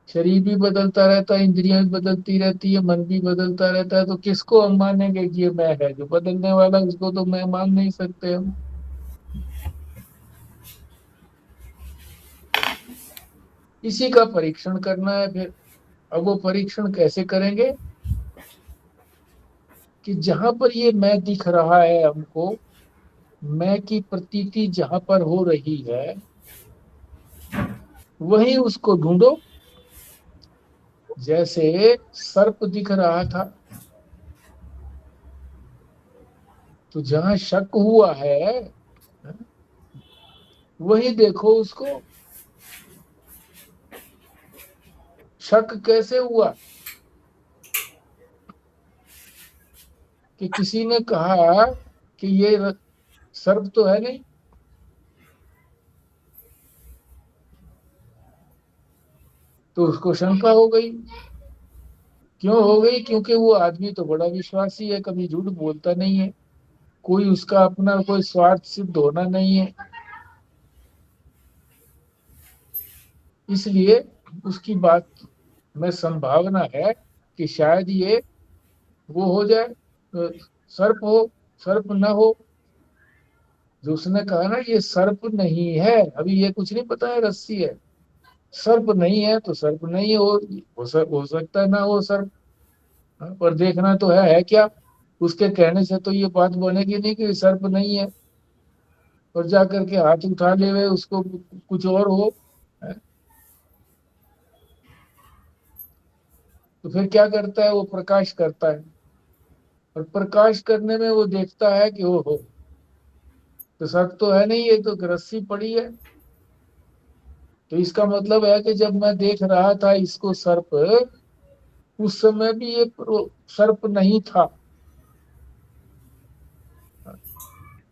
शरीर भी बदलता रहता है, इंद्रियां भी बदलती रहती है, मन भी बदलता रहता है। तो किसको हम मानेंगे कि ये मैं है जो बदलने वाला, उसको तो मैं मान नहीं सकते हम। इसी का परीक्षण करना है फिर। अब वो परीक्षण कैसे करेंगे कि जहां पर ये मैं दिख रहा है हमको, मैं की प्रतीति जहां पर हो रही है, वहीं उसको ढूंढो। जैसे सर्प दिख रहा था, तो जहां शक हुआ है वही देखो उसको। शक कैसे हुआ कि किसी ने कहा कि ये सर्प तो है नहीं, तो उसको शंका हो गई। क्यों हो गई? क्योंकि वो आदमी तो बड़ा विश्वासी है, कभी झूठ बोलता नहीं है, कोई उसका अपना कोई स्वार्थ सिद्ध होना नहीं है। इसलिए उसकी बात में संभावना है कि शायद ये वो हो जाए, सर्प हो, सर्प ना हो। जो उसने कहा ना ये सर्प नहीं है, अभी ये कुछ नहीं पता है रस्सी है। सर्प नहीं है तो सर्प नहीं हो सकता है ना हो सर्प। हाँ, पर देखना तो है क्या। उसके कहने से तो ये बात बनेगी नहीं कि सर्प नहीं है, और जा करके हाथ उठा ले वे उसको कुछ और हो। हाँ, तो फिर क्या करता है वो? प्रकाश करता है, और प्रकाश करने में वो देखता है कि ओ हो, तो सर्प तो है नहीं, ये तो रस्सी पड़ी है। तो इसका मतलब है कि जब मैं देख रहा था इसको सर्प, उस समय भी ये सर्प नहीं था,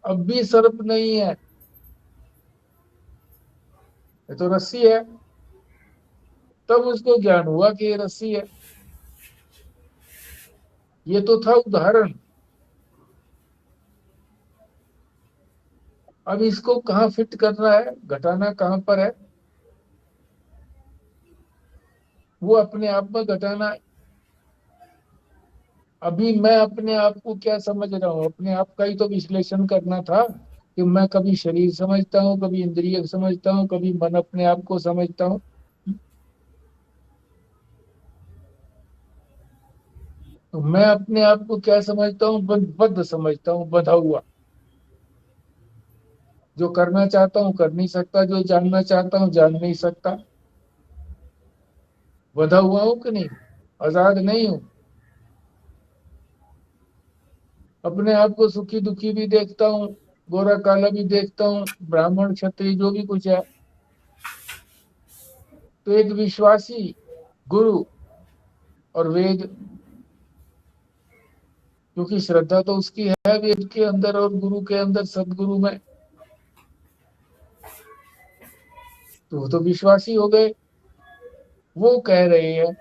अब भी सर्प नहीं है, ये तो रस्सी है। तब उसको ज्ञान हुआ कि ये रस्सी है। ये तो था उदाहरण। अब इसको कहाँ फिट करना है, घटाना कहाँ पर है, वो अपने आप में घटाना है। अभी मैं अपने आप को क्या समझ रहा हूँ, अपने आप का ही तो विश्लेषण करना था कि मैं कभी शरीर समझता हूँ, कभी इंद्रिय समझता हूँ, कभी मन अपने आप को समझता हूँ। तो मैं अपने आप को क्या समझता हूँ, बद्ध समझता हूँ, बंधा हुआ। जो करना चाहता हूँ कर नहीं सकता, जो जानना चाहता हूँ जान नहीं सकता। बंधा हुआ हूँ कि नहीं, आजाद नहीं हूँ। अपने आप को सुखी दुखी भी देखता हूँ, गोरा काला भी देखता हूँ, ब्राह्मण क्षत्रिय जो भी कुछ है। तो एक विश्वासी गुरु और वेद, क्योंकि श्रद्धा तो उसकी है वेद के अंदर और गुरु के अंदर, सदगुरु में, तो वो तो विश्वासी हो गए। वो कह रहे हैं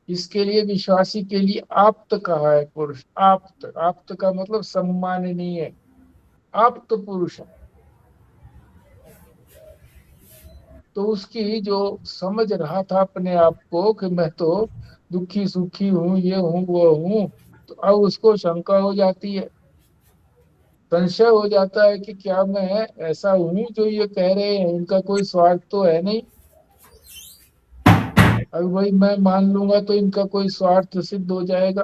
इसके लिए, विश्वासी के लिए आप्त कहा है पुरुष। आप्त, आप्त का मतलब सम्माननीय है, आप्त पुरुष है। तो उसकी जो समझ रहा था अपने आप को कि मैं तो दुखी सुखी हूँ, ये हूँ वो हूँ, तो अब उसको शंका हो जाती है, संशय हो जाता है कि क्या मैं ऐसा हूँ जो ये कह रहे हैं, इनका कोई स्वार्थ तो है नहीं। अब भाई मैं मान लूंगा तो इनका कोई स्वार्थ सिद्ध हो जाएगा।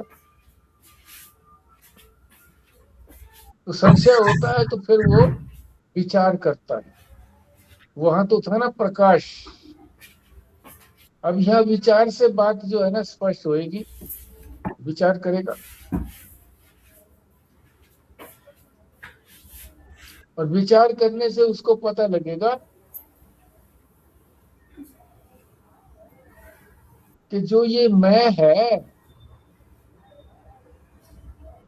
तो संशय होता है, तो फिर वो विचार करता है। वहां तो था ना प्रकाश, अब यह विचार से बात जो है ना स्पष्ट होएगी। विचार करेगा और विचार करने से उसको पता लगेगा कि जो ये मैं है,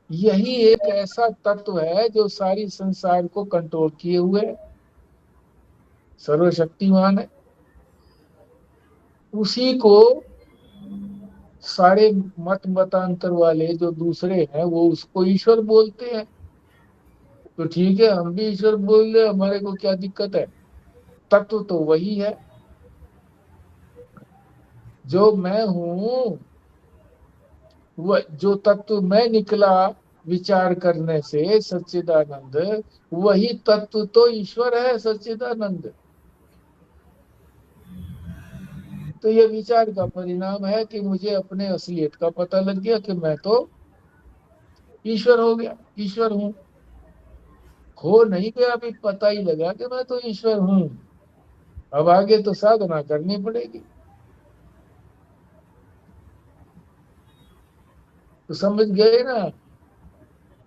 यही एक ऐसा तत्व है जो सारी संसार को कंट्रोल किए हुए है, सर्वशक्तिमान है। उसी को सारे मतांतर वाले जो दूसरे हैं वो उसको ईश्वर बोलते हैं। तो ठीक है, हम भी ईश्वर बोल रहे, हमारे को क्या दिक्कत है। तत्व तो वही है। जो मैं हूं, वह जो तत्व मैं निकला विचार करने से सच्चिदानंद, वही तत्व तो ईश्वर है, सच्चिदानंद। तो ये विचार का परिणाम है कि मुझे अपने असलियत का पता लग गया कि मैं तो ईश्वर हो गया, ईश्वर हूँ। हो नहीं गया, अभी पता ही लगा कि मैं तो ईश्वर हूँ। अब आगे तो साधना करनी पड़ेगी। तो समझ गए ना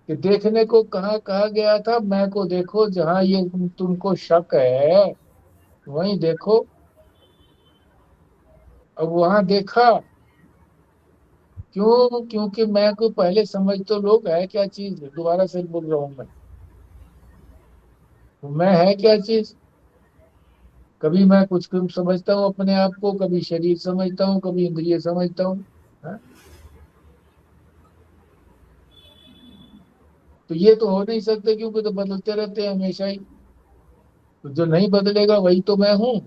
कि देखने को कहाँ कहा गया था, मैं को देखो, जहां ये तुमको शक है वहीं देखो। अब वहां देखा क्यों, क्योंकि मैं को पहले समझ तो लोग है क्या चीज, दोबारा से बोल रहा हूं मैं, मैं है क्या चीज। कभी मैं कुछ समझता हूँ अपने आप को, कभी शरीर समझता हूँ, कभी इंद्रिय समझता हूँ। हाँ? तो ये तो हो नहीं सकते, क्योंकि तो बदलते रहते हैं हमेशा ही। तो जो नहीं बदलेगा वही तो मैं हूँ।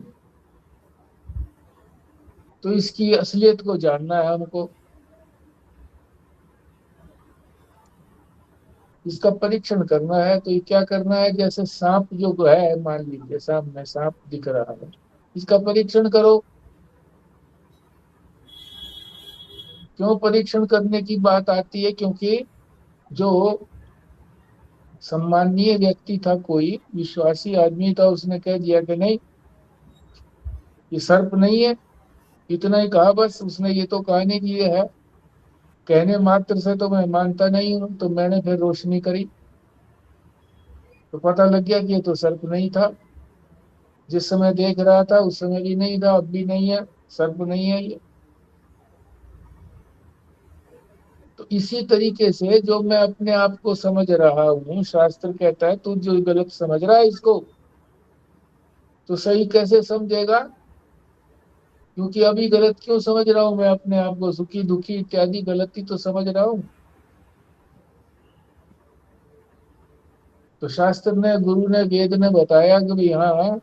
तो इसकी असलियत को जानना है हमको, इसका परीक्षण करना है। तो ये क्या करना है, जैसे सांप जो है, मान लीजिए सामने सांप दिख रहा है, इसका परीक्षण करो। क्यों परीक्षण करने की बात आती है, क्योंकि जो सम्मानीय व्यक्ति था, कोई विश्वासी आदमी था, उसने कह दिया कि नहीं ये सर्प नहीं है। इतना ही कहा बस, उसने ये तो कहा नहीं कि ये है। कहने मात्र से तो मैं मानता नहीं हूं। तो मैंने फिर रोशनी करी तो पता लग गया कि ये तो सर्प नहीं था। जिस समय देख रहा था उस समय भी नहीं था, अब भी नहीं है, सर्प नहीं है ये। तो इसी तरीके से जो मैं अपने आप को समझ रहा हूँ, शास्त्र कहता है तू जो गलत समझ रहा है इसको, तो सही कैसे समझेगा। क्योंकि अभी गलत क्यों समझ रहा हूं मैं अपने आप को, सुखी दुखी इत्यादि गलती तो समझ रहा हूं। तो शास्त्र ने, गुरु ने, वेद ने बताया कि भाई हाँ,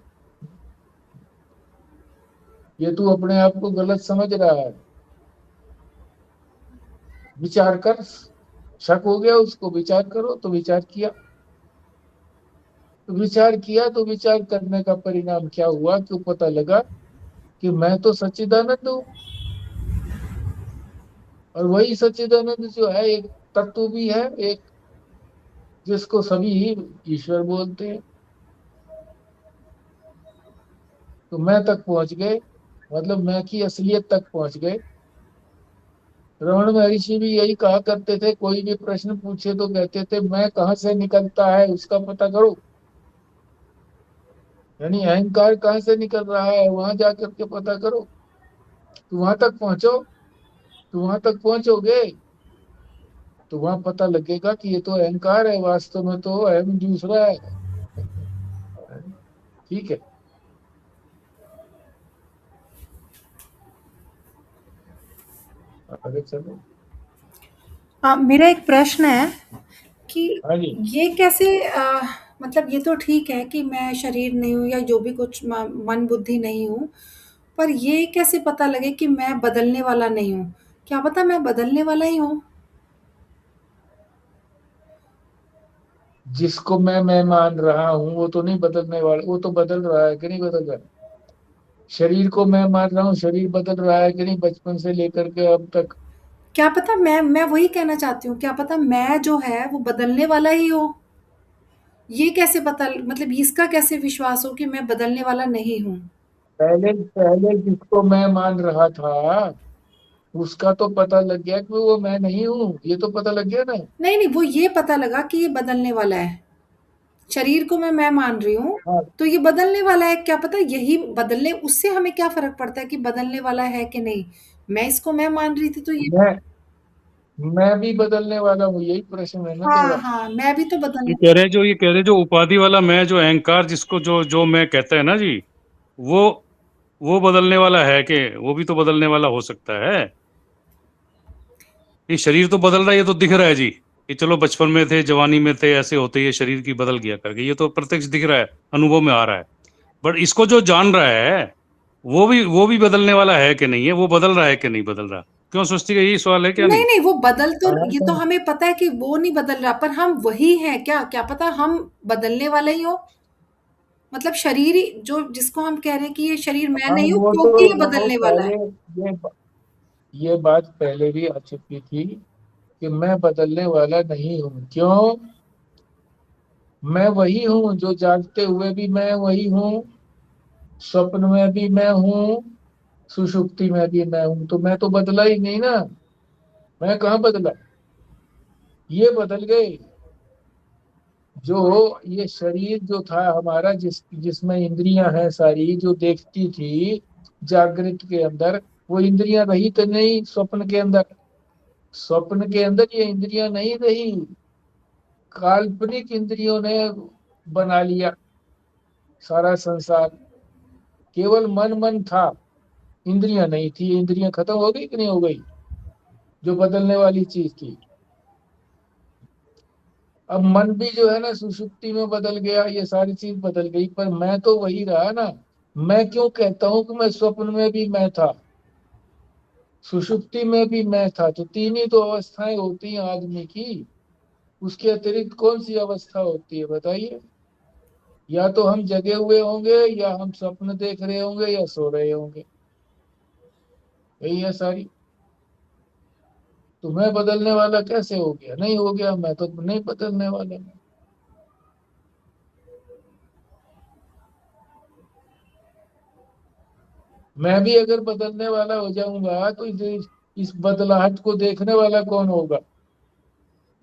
ये तू अपने आप को गलत समझ रहा है। विचार कर, शक हो गया उसको, विचार करो, तो विचार किया, तो विचार किया, तो विचार करने का परिणाम क्या हुआ, क्यों पता लगा कि मैं तो सच्चिदानंद हूँ। और वही सच्चिदानंद जो है एक तत्व भी है, एक जिसको सभी ही ईश्वर बोलते हैं। तो मैं तक पहुंच गए, मतलब मैं की असलियत तक पहुंच गए। रमण महर्षि भी यही कहा करते थे, कोई भी प्रश्न पूछे तो कहते थे मैं कहाँ से निकलता है उसका पता करो। यानी अहंकार कहाँ से निकल रहा है वहां जा करके पता करो, तो वहां तक पहुंचो, तो वहां तक पहुंचोगे तो वहां पता लगेगा कि ये तो अहंकार है, वास्तव में तो अहम दूसरा है। ठीक है, आगे चलो। मेरा एक प्रश्न है कि हाँ जी। ये कैसे मतलब ये तो ठीक है कि मैं शरीर नहीं हूँ या जो भी कुछ मन बुद्धि नहीं हूँ, पर ये कैसे पता लगे कि मैं बदलने वाला नहीं हूँ? क्या पता मैं बदलने वाला ही हूँ? जिसको मैं मान रहा हूँ वो तो नहीं बदलने वाला, वो तो बदल रहा है कि नहीं बदल रहा है। शरीर को मैं मान रहा हूँ, शरीर बदल रहा है कि नहीं बचपन से लेकर के अब तक। क्या पता मैं वही कहना चाहती हूँ, क्या पता मैं जो है वो बदलने वाला ही हो? ये कैसे पता, मतलब इसका कैसे विश्वास हो कि मैं बदलने वाला नहीं हूँ? पहले पहले जिसको मैं मान रहा था उसका तो पता लग गया कि वो मैं नहीं हूँ, ये तो पता लग गया ना। नहीं, नहीं, वो ये पता लगा कि ये बदलने वाला है। शरीर को मैं मान रही हूँ, हाँ। तो ये बदलने वाला है, क्या पता यही बदलने, उससे हमें क्या फ़र्क पड़ता है कि बदलने वाला है कि नहीं? मैं इसको मैं मान रही थी तो ये। मैं भी बदलने वाला हूँ, यही प्रश्न है ना हाँ, तेरा। हाँ, मैं भी तो ये बदलने। कह रहे जो ये कह रहे जो उपाधि वाला मैं, जो अहंकार जिसको जो जो मैं कहता है ना जी, वो वो बदलने वाला है कि वो भी तो बदलने वाला हो सकता है। ये शरीर तो बदल रहा है, ये तो दिख रहा है जी कि चलो बचपन में थे, जवानी में थे, ऐसे होते ये शरीर की बदल गया करके, ये तो प्रत्यक्ष दिख रहा है, अनुभव में आ रहा है। बट इसको जो जान रहा है वो भी बदलने वाला है कि नहीं है, वो बदल रहा है कि नहीं बदल रहा? क्यों सोचती है, यही सवाल है क्या? नहीं, नहीं, नहीं, वो बदल तो, हाँ ये तो तो हमें पता है कि वो नहीं बदल रहा, पर हम वही हैं क्या? क्या पता हम बदलने वाले ही हों? मतलब शरीर ही जो जिसको हम कह रहे हैं कि ये शरीर मैं हाँ नहीं हूँ वो तो क्योंकि ये वो बदलने वाला पहले है। ये बात पहले भी आ चुकी थी कि मैं बदलने वाला नहीं हूँ। क्यों? मैं वही हूँ जो जागते हुए भी मैं वही हूँ, स्वप्न में भी मैं हूँ, सुषुप्ति में भी मैं हूँ। तो मैं तो बदला ही नहीं ना, मैं कहाँ बदला, ये बदल गए। जो ये शरीर जो था हमारा, जिसमें इंद्रियां हैं सारी जो देखती थी जागृत के अंदर, वो इंद्रियां रही तो नहीं स्वप्न के अंदर। स्वप्न के अंदर ये इंद्रियां नहीं रही, काल्पनिक इंद्रियों ने बना लिया सारा संसार। केवल मन मन था, इंद्रियां नहीं थी। इंद्रियां खत्म हो गई कि नहीं हो गई, जो बदलने वाली चीज थी। अब मन भी जो है ना सुषुप्ति में बदल गया, ये सारी चीज बदल गई, पर मैं तो वही रहा ना। मैं क्यों कहता हूं कि मैं स्वप्न में भी मैं था, सुषुप्ति में भी मैं था? तो तीन ही तो अवस्थाएं होती हैं आदमी की, उसके अतिरिक्त कौन सी अवस्था होती है बताइए? या तो हम जगे हुए होंगे, या हम स्वप्न देख रहे होंगे, या सो रहे होंगे, यही है सारी। तो मैं बदलने वाला कैसे हो गया? नहीं हो गया, मैं तो नहीं बदलने वाला। मैं भी अगर बदलने वाला हो जाऊंगा तो इस बदलाहट को देखने वाला कौन होगा?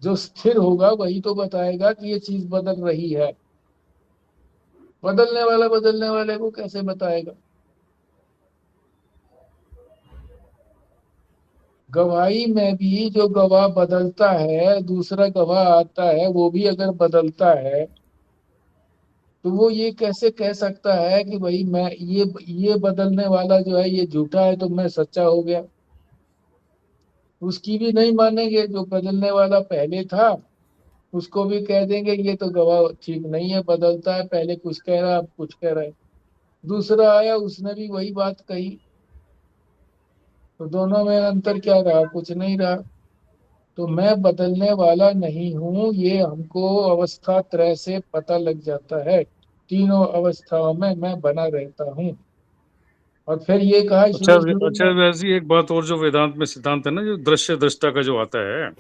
जो स्थिर होगा वही तो बताएगा कि ये चीज बदल रही है। बदलने वाला बदलने वाले को कैसे बताएगा? गवाही में भी जो गवाह बदलता है, दूसरा गवाह आता है, वो भी अगर बदलता है, तो वो ये कैसे कह सकता है कि भाई मैं ये बदलने वाला जो है ये झूठा है तो मैं सच्चा हो गया? उसकी भी नहीं मानेंगे। जो बदलने वाला पहले था उसको भी कह देंगे ये तो गवाह ठीक नहीं है, बदलता है, पहले कुछ कह रहा है अब कुछ कह रहा है। दूसरा आया, उसने भी वही बात कही, तो दोनों में अंतर क्या रहा? कुछ नहीं रहा। तो मैं बदलने वाला नहीं हूँ, ये हमको अवस्था त्रय से पता लग जाता है। तीनों अवस्थाओं में मैं बना रहता हूँ। और फिर ये कहा अच्छा शुरू शुरू अच्छा, में। वैसे एक बात और जो वेदांत में सिद्धांत है ना, जो दृश्य दृष्टा का जो आता है,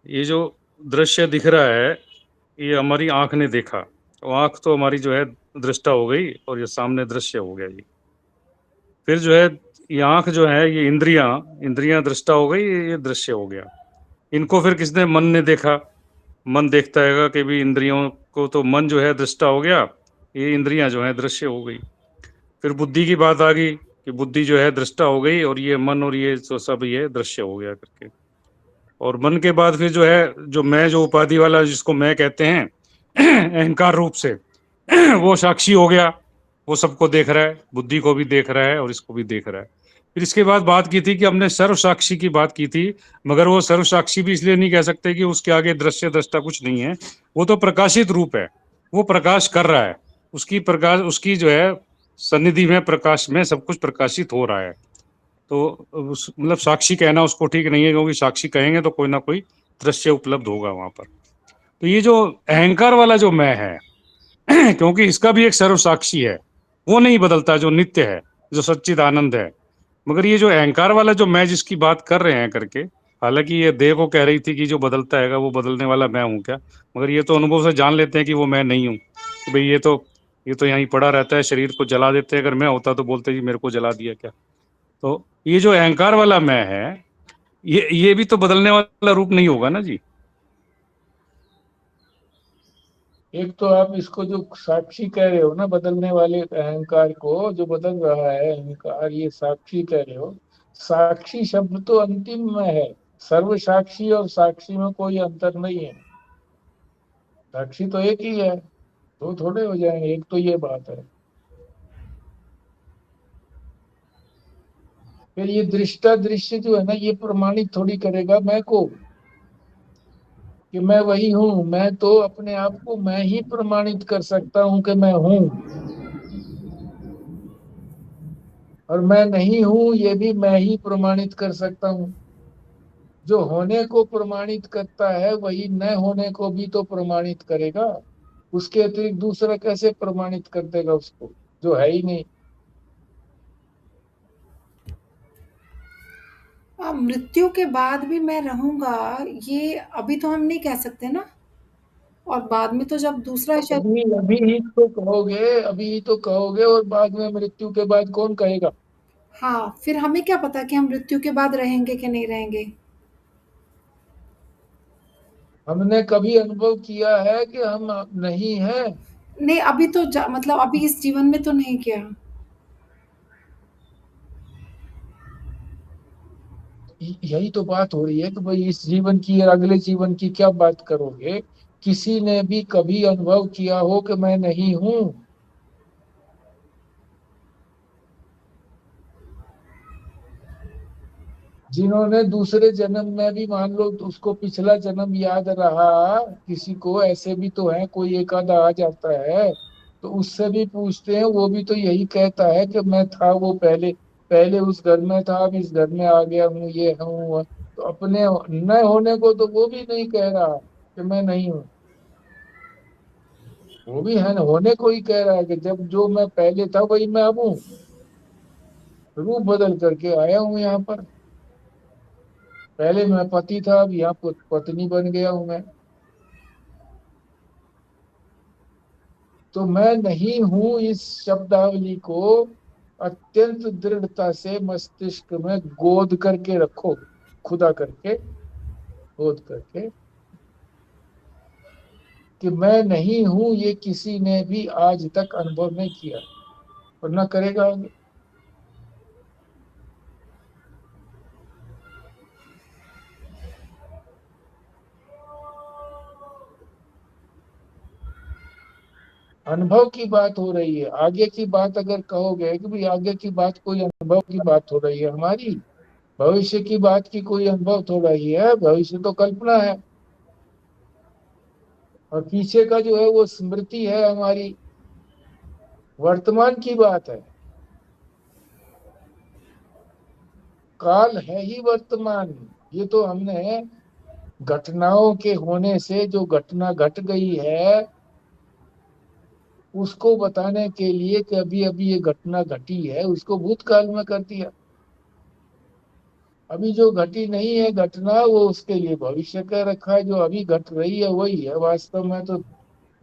ये जो दृश्य दिख रहा है, ये हमारी आंख ने देखा, तो आंख तो हमारी जो है दृष्टा हो गई, और ये सामने दृश्य हो गया जी। फिर जो है ये आंख जो है, ये इंद्रियां इंद्रियां दृष्टा हो गई, ये दृश्य हो गया। इनको फिर किसने? मन ने देखा। मन देखता है कि भी इंद्रियों को, तो मन जो है दृष्टा हो गया, ये इंद्रियां जो है दृश्य हो गई। फिर बुद्धि की बात आ गई कि बुद्धि जो है दृष्टा हो गई, और ये मन और ये तो सब ये दृश्य हो गया करके। और मन के बाद फिर जो है, जो मैं, जो उपाधि वाला जिसको मैं कहते हैं अहंकार रूप से, वो साक्षी हो गया। वो सबको देख रहा है, बुद्धि को भी देख रहा है और इसको भी देख रहा है। फिर इसके बाद बात की थी कि हमने सर्व साक्षी की बात की थी, मगर वो सर्व साक्षी भी इसलिए नहीं कह सकते कि उसके आगे दृश्य दृष्टा कुछ नहीं है। वो तो प्रकाशित रूप है, वो प्रकाश कर रहा है। उसकी प्रकाश, उसकी जो है सन्निधि में, प्रकाश में सब कुछ प्रकाशित हो रहा है। तो मतलब साक्षी कहना उसको ठीक नहीं है, क्योंकि साक्षी कहेंगे तो कोई ना कोई दृश्य उपलब्ध होगा वहां पर। तो ये जो अहंकार वाला जो मैं है क्योंकि इसका भी एक सर्व साक्षी है, वो नहीं बदलता, जो नित्य है, जो सच्चिद आनंद है। मगर ये जो अहंकार वाला जो मैं जिसकी बात कर रहे हैं करके, हालांकि ये देह को कह रही थी कि जो बदलता है वो बदलने वाला मैं हूँ क्या, मगर ये तो अनुभव से जान लेते हैं कि वो मैं नहीं हूँ, कि भाई ये तो यहीं पड़ा रहता है, शरीर को जला देते हैं। अगर मैं होता तो बोलते जी मेरे को जला दिया क्या। तो ये जो अहंकार वाला मैं है, ये भी तो बदलने वाला रूप नहीं होगा ना जी। एक तो आप इसको जो साक्षी कह रहे हो ना, बदलने वाले अहंकार को, जो बदल रहा है अहंकार, ये साक्षी कह रहे हो। साक्षी शब्द तो अंतिम में है। सर्व साक्षी और साक्षी में कोई अंतर नहीं है। साक्षी तो एक ही है, दो थोड़े हो जाएंगे, एक तो ये बात है। फिर ये दृष्टा दृश्य जो है ना, ये प्रमाणित थोड़ी करेगा मैं को, कि मैं वही हूँ। मैं तो अपने आप को मैं ही प्रमाणित कर सकता हूँ कि मैं हूँ, और मैं नहीं हूँ ये भी मैं ही प्रमाणित कर सकता हूँ। जो होने को प्रमाणित करता है वही न होने को भी तो प्रमाणित करेगा। उसके अतिरिक्त दूसरा कैसे प्रमाणित कर देगा उसको, जो है ही नहीं। मृत्यु के बाद भी मैं रहूंगा, ये अभी तो हम नहीं कह सकते ना। और बाद में तो जब दूसरा शरीर। अभी अभी ही तो कहोगे, अभी ही तो कहोगे, और बाद में मृत्यु के बाद कौन कहेगा। हाँ, फिर हमें क्या पता कि हम मृत्यु के बाद रहेंगे कि नहीं रहेंगे। हमने कभी अनुभव किया है कि हम नहीं हैं? नहीं, अभी तो मतलब अभी इस जीवन में तो नहीं किया। यही तो बात हो रही है कि भाई इस जीवन की और अगले जीवन की क्या बात करोगे। किसी ने भी कभी अनुभव किया हो कि मैं नहीं हूं? जिन्होंने दूसरे जन्म में भी, मान लो तो उसको पिछला जन्म याद रहा, किसी को ऐसे भी तो है, कोई एक आधा आ जाता है, तो उससे भी पूछते हैं, वो भी तो यही कहता है कि मैं था वो पहले, पहले उस घर में था, अब इस घर में आ गया हूँ, ये हूँ तो अपने न होने को तो वो भी नहीं कह रहा कि मैं नहीं हूँ। वो भी है, होने को ही कह रहा है कि जब जो मैं पहले था वही मैं अब हूँ, रूप बदल करके आया हूँ यहाँ पर। पहले मैं पति था, अब यहाँ पत्नी बन गया हूँ मैं। तो मैं नहीं हूं इस शब्दावली को अत्यंत दृढ़ता से मस्तिष्क में गोद करके रखो, खुदा करके, गोद करके, कि मैं नहीं हूं ये किसी ने भी आज तक अनुभव नहीं किया और ना करेगा आगे। अनुभव की बात हो रही है, आगे की बात अगर कहोगे कि भाई आगे की बात, कोई अनुभव की बात हो रही है हमारी, भविष्य की बात की कोई अनुभव थोड़ा ही है, भविष्य तो कल्पना है। और पीछे का जो है वो स्मृति है हमारी, वर्तमान की बात है। काल है ही वर्तमान। ये तो हमने घटनाओं के होने से जो घटना घट गई है उसको बताने के लिए कि अभी अभी ये घटना घटी है, उसको भूतकाल में कर दिया। अभी जो घटी नहीं है घटना, वो उसके लिए भविष्य कह रखा है। जो अभी घट रही है वही है, वास्तव में तो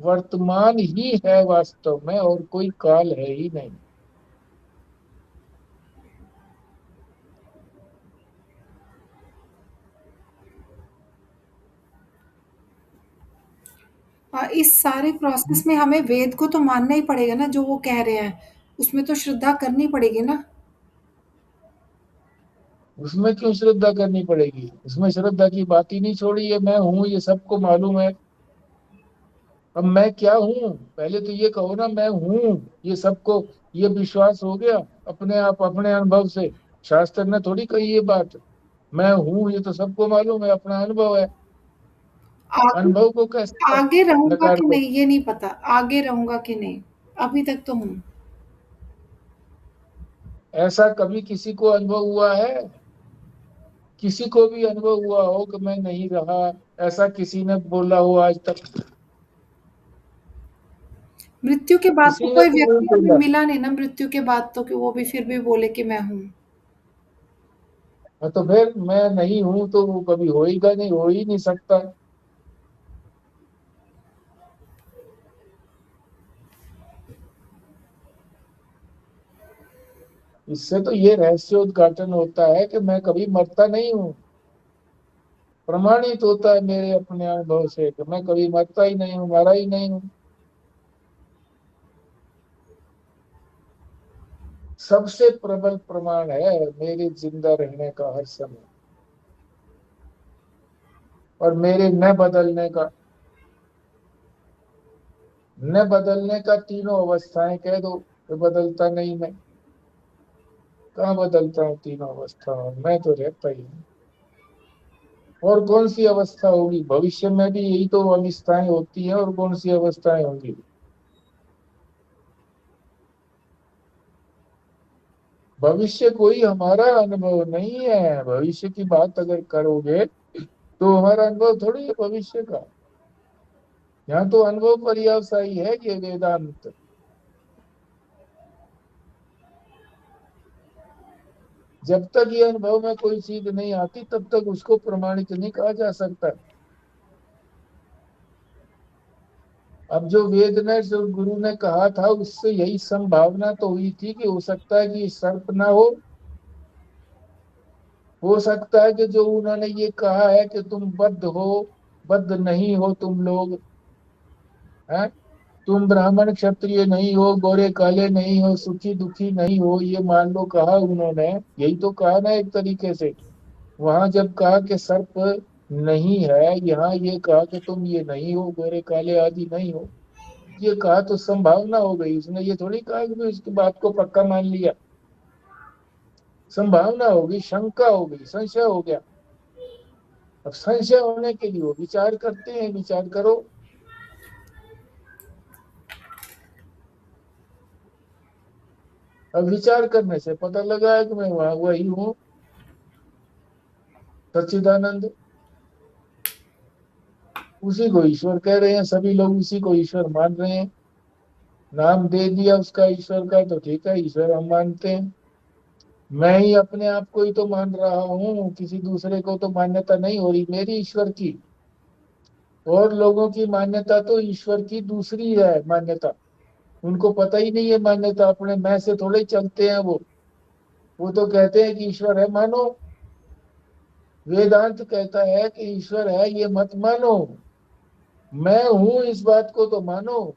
वर्तमान ही है वास्तव में, और कोई काल है ही नहीं। इस सारे प्रोसेस में हमें वेद को तो मानना ही पड़ेगा ना, जो वो कह रहे हैं उसमें तो श्रद्धा करनी पड़ेगी ना। उसमें क्यों श्रद्धा करनी पड़ेगी? उसमें श्रद्धा की बात ही नहीं छोड़ी है। मैं हूं ये सबको मालूम है। अब मैं क्या हूं? पहले तो ये कहो ना, मैं हूं ये सबको। ये विश्वास हो गया अपने आप, अपने अनुभव से। शास्त्र ने थोड़ी कही ये बात। मैं हूं ये तो सबको मालूम है, अपना अनुभव है। आगे अनुभव को कैसे आगे रहूंगा नकार कि दो? नहीं ये नहीं पता, आगे रहूंगा कि नहीं, अभी तक तो हूँ। ऐसा कभी किसी को अनुभव हुआ है? किसी को भी अनुभव हुआ हो कि मैं नहीं रहा? ऐसा किसी ने बोला हो आज तक? मृत्यु के बाद तो किसी ने कोई भी नहीं व्यक्ति अभी बोला। मिला नहीं ना, मृत्यु के बाद तो कि वो भी फिर भी बोले कि मैं हूँ। हाँ, तो फिर मैं नहीं हूं तो वो कभी होएगा नहीं, हो ही नहीं सकता। इससे तो ये रहस्योद्घाटन होता है कि मैं कभी मरता नहीं हूँ। प्रमाणित होता है मेरे अपने अनुभव से कि मैं कभी मरता ही नहीं हूँ, मरा ही नहीं हूँ। सबसे प्रबल प्रमाण है मेरे जिंदा रहने का हर समय, और मेरे न बदलने का। न बदलने का तीनों अवस्थाएं कह दो कि बदलता नहीं मैं। कहाँ बदलता हूँ तीनों अवस्थाओं में? मैं तो रहता ही हूँ। और कौन सी अवस्था होगी? भविष्य में भी यही तो अवस्थाएं होती हैं, और कौन सी अवस्थाएं होंगी? भविष्य कोई हमारा अनुभव नहीं है। भविष्य की बात अगर करोगे तो हमारा अनुभव थोड़ी है भविष्य का। यहाँ तो अनुभव पर्यावसायी है ये वेदांत। जब तक ये अनुभव में कोई चीज नहीं आती तब तक उसको प्रमाणित नहीं कहा जा सकता। अब जो वेद ने, जो गुरु ने कहा था, उससे यही संभावना तो हुई थी कि हो सकता है कि सर्प ना हो सकता है कि जो उन्होंने ये कहा है कि तुम बद्ध हो, बद्ध नहीं हो तुम लोग, हैं? तुम ब्राह्मण क्षत्रिय नहीं हो, गोरे काले नहीं हो, सुखी दुखी नहीं हो, ये मान लो कहा उन्होंने। यही तो कहा ना एक तरीके से। वहां जब कहा कि सर्प नहीं है, यहाँ ये कहा कि तुम ये नहीं हो, गोरे काले आदि नहीं हो। ये कहा तो संभावना हो गई। उसने ये थोड़ी कहा कि भी उसकी बात को पक्का मान लिया। संभावना हो गई, शंका हो गई, संशय हो गया। अब संशय होने के लिए वो विचार करते हैं। विचार करो। अब विचार करने से पता लगा है कि मैं वहां वही हूँ, सच्चिदानंद। उसी को ईश्वर कह रहे हैं सभी लोग, उसी को ईश्वर मान रहे हैं। नाम दे दिया उसका ईश्वर का तो ठीक है, ईश्वर हम मानते हैं। मैं ही अपने आप को ही तो मान रहा हूँ, किसी दूसरे को तो मान्यता नहीं हो रही मेरी ईश्वर की। और लोगों की मान्यता तो ईश्वर की दूसरी है मान्यता। उनको पता ही नहीं है मान्यता, अपने मैं से थोड़े ही चलते हैं वो तो कहते हैं कि ईश्वर है मानो। वेदांत कहता है कि ईश्वर है ये मत मानो, मैं हूं इस बात को तो मानो।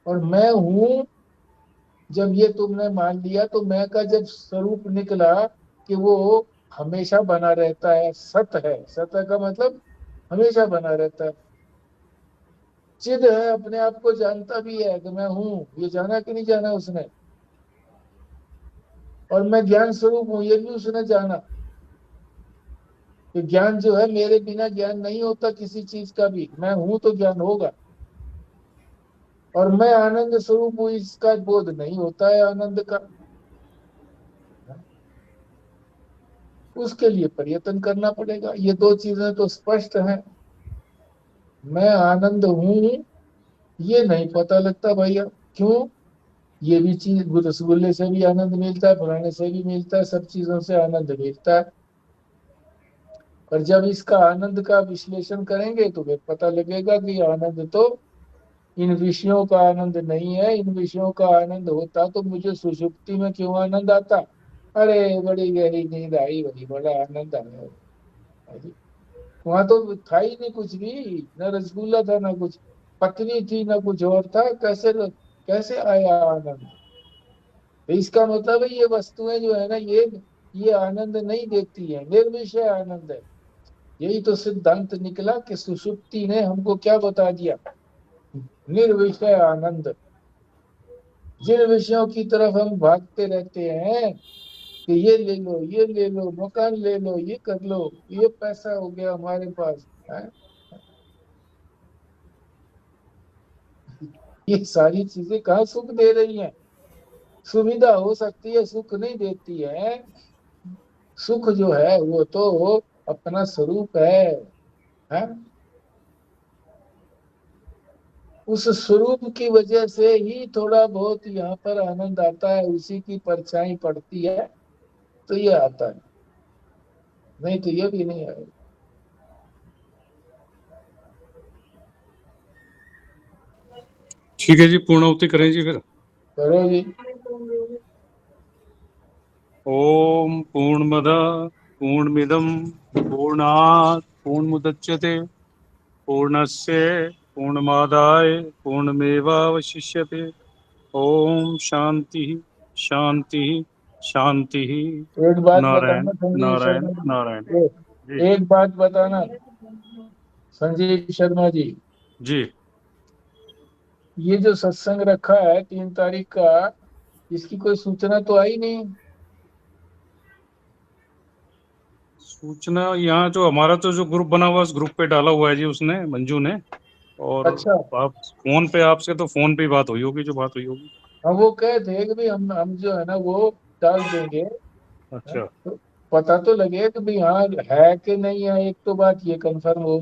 और मैं हूं, जब ये तुमने मान लिया तो मैं का जब स्वरूप निकला कि वो हमेशा बना रहता है, सत है। सत का मतलब हमेशा बना रहता है। चिद है, अपने आप को जानता भी है कि मैं हूं। ये जाना कि नहीं जाना उसने? और मैं ज्ञान स्वरूप हूं, ये भी उसने जाना। कि ज्ञान जो है, मेरे बिना ज्ञान नहीं होता किसी चीज का भी। मैं हूं तो ज्ञान होगा। और मैं आनंद स्वरूप हूं, इसका बोध नहीं होता है आनंद का। उसके लिए प्रयत्न करना पड़ेगा। ये दो चीजें तो स्पष्ट हैं। मैं आनंद हूं ये नहीं पता लगता भैया। क्यों? ये भी चीज, रसगुल्ले से भी आनंद मिलता है, फलाने से भी मिलता है, सब चीजों से आनंद मिलता है। पर जब इसका आनंद का विश्लेषण करेंगे तो फिर पता लगेगा कि आनंद तो इन विषयों का आनंद नहीं है। इन विषयों का आनंद होता तो मुझे सुषुप्ति में क्यों आनंद आता? अरे बड़ी गहरी नींद आई, बड़ी बड़ा आनंद आया। अरे, वहां तो था ही नहीं कुछ भी, न रसगुल्ला था, ना कुछ पत्नी थी, ना कुछ और था। कैसे कैसे आया आनंद? तो इसका मतलब है ये वस्तुएं जो है ना, ये आनंद नहीं देती है, निर्विषय आनंद है। यही तो सिद्धांत निकला कि सुषुप्ति ने हमको क्या बता दिया? निर्विषय आनंद। जिन विषयों की तरफ हम भागते रहते हैं कि ये ले लो, ये ले लो, मकान ले लो, ये कर लो, ये पैसा हो गया हमारे पास है? ये सारी चीजें कहाँ सुख दे रही हैं? सुविधा हो सकती है, सुख नहीं देती है। सुख जो है वो तो अपना स्वरूप है? उस स्वरूप की वजह से ही थोड़ा बहुत यहाँ पर आनंद आता है, उसी की परछाई पड़ती है तो ये आता है, नहीं तो ये भी नहीं आएगा। ठीक है जी, पूर्णाहुति करें जी फिर। करो जी। ओम पूर्णमदः पूर्णमिदं पूर्णात् पूर्णमुदच्यते पूर्णस्य पूर्णमादाय पूर्णमेवावशिष्यते। ओम शांति शांति शांति। एक बात नारायण बताना संजीव नारायण शर्मा नारायण। जी, जी एक बात बताना संजीव शर्मा जी, जी। ये जो सत्संग रखा है 3 तारीख का, इसकी कोई सूचना तो आई नहीं? सूचना यहाँ जो हमारा तो जो ग्रुप बना हुआ है, उस ग्रुप पे डाला हुआ है जी उसने, मंजू ने। और अच्छा। आप फोन पे, आपसे तो फोन पे ही बात हुई होगी, जो बात हुई होगी। हम वो कहे थे कि भाई हम जो है ना वो डाल देंगे। हाँ, अच्छा। तो पता तो लगे कि भाई हाँ है कि नहीं है, एक तो बात ये कंफर्म हो।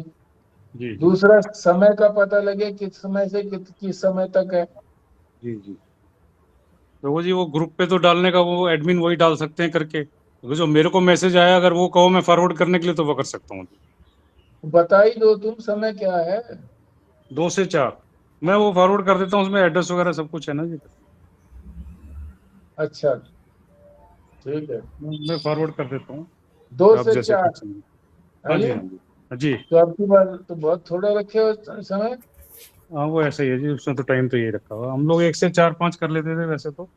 जी जी दूसरा समय का पता लगे, किस समय से किस समय तक है। जी जी। तो वो जी, वो ग्रुप पे तो डालने का वो एडमिन वही डाल सकते हैं करके, क्योंकि जो मेरे को मैसेज आया, अगर वो कहो मैं फॉरवर्ड करने के लिए, तो वो कर सकता हूँ। बता ही दो तुम, समय क्या है? 2 से 4 मैं वो फॉरवर्ड कर देता हूँ, उसमें एड्रेस वगैरह सब कुछ है ना जी। अच्छा, ठीक है। मैं फॉरवर्ड कर देता हूँ, दो आप से जैसे चार ठीक समझे। है हाँ जी जी? हाँ जी हाँ जी। तो आपकी बात तो बहुत थोड़ा रखे हो समय। हाँ वो ऐसा ही है जी, उसमें तो टाइम तो यही रखा हुआ। हम लोग 1 से 4 5 कर लेते थे वैसे तो।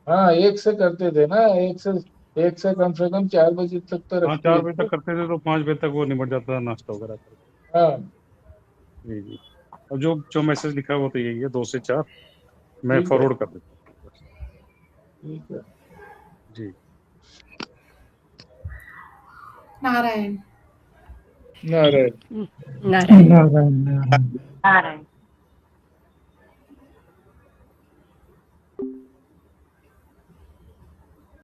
हाँ, एक से करते थे ना, एक से कम से कम 4 बजे तक तो हाँ, रखते 4 बजे ही थे। तक करते थे, तो 5 बजे तक वो निपट जाता था नाश्ता वगैरह करके। हाँ, जी जी। और जो जो मैसेज लिखा है वो तो यही है, 2 से 4 मैं ठीक है, फॉरवर्ड कर देता हूँ। ठीक है। जी। नारायण। नारायण। नारायण नारायण नारायण। नारायण।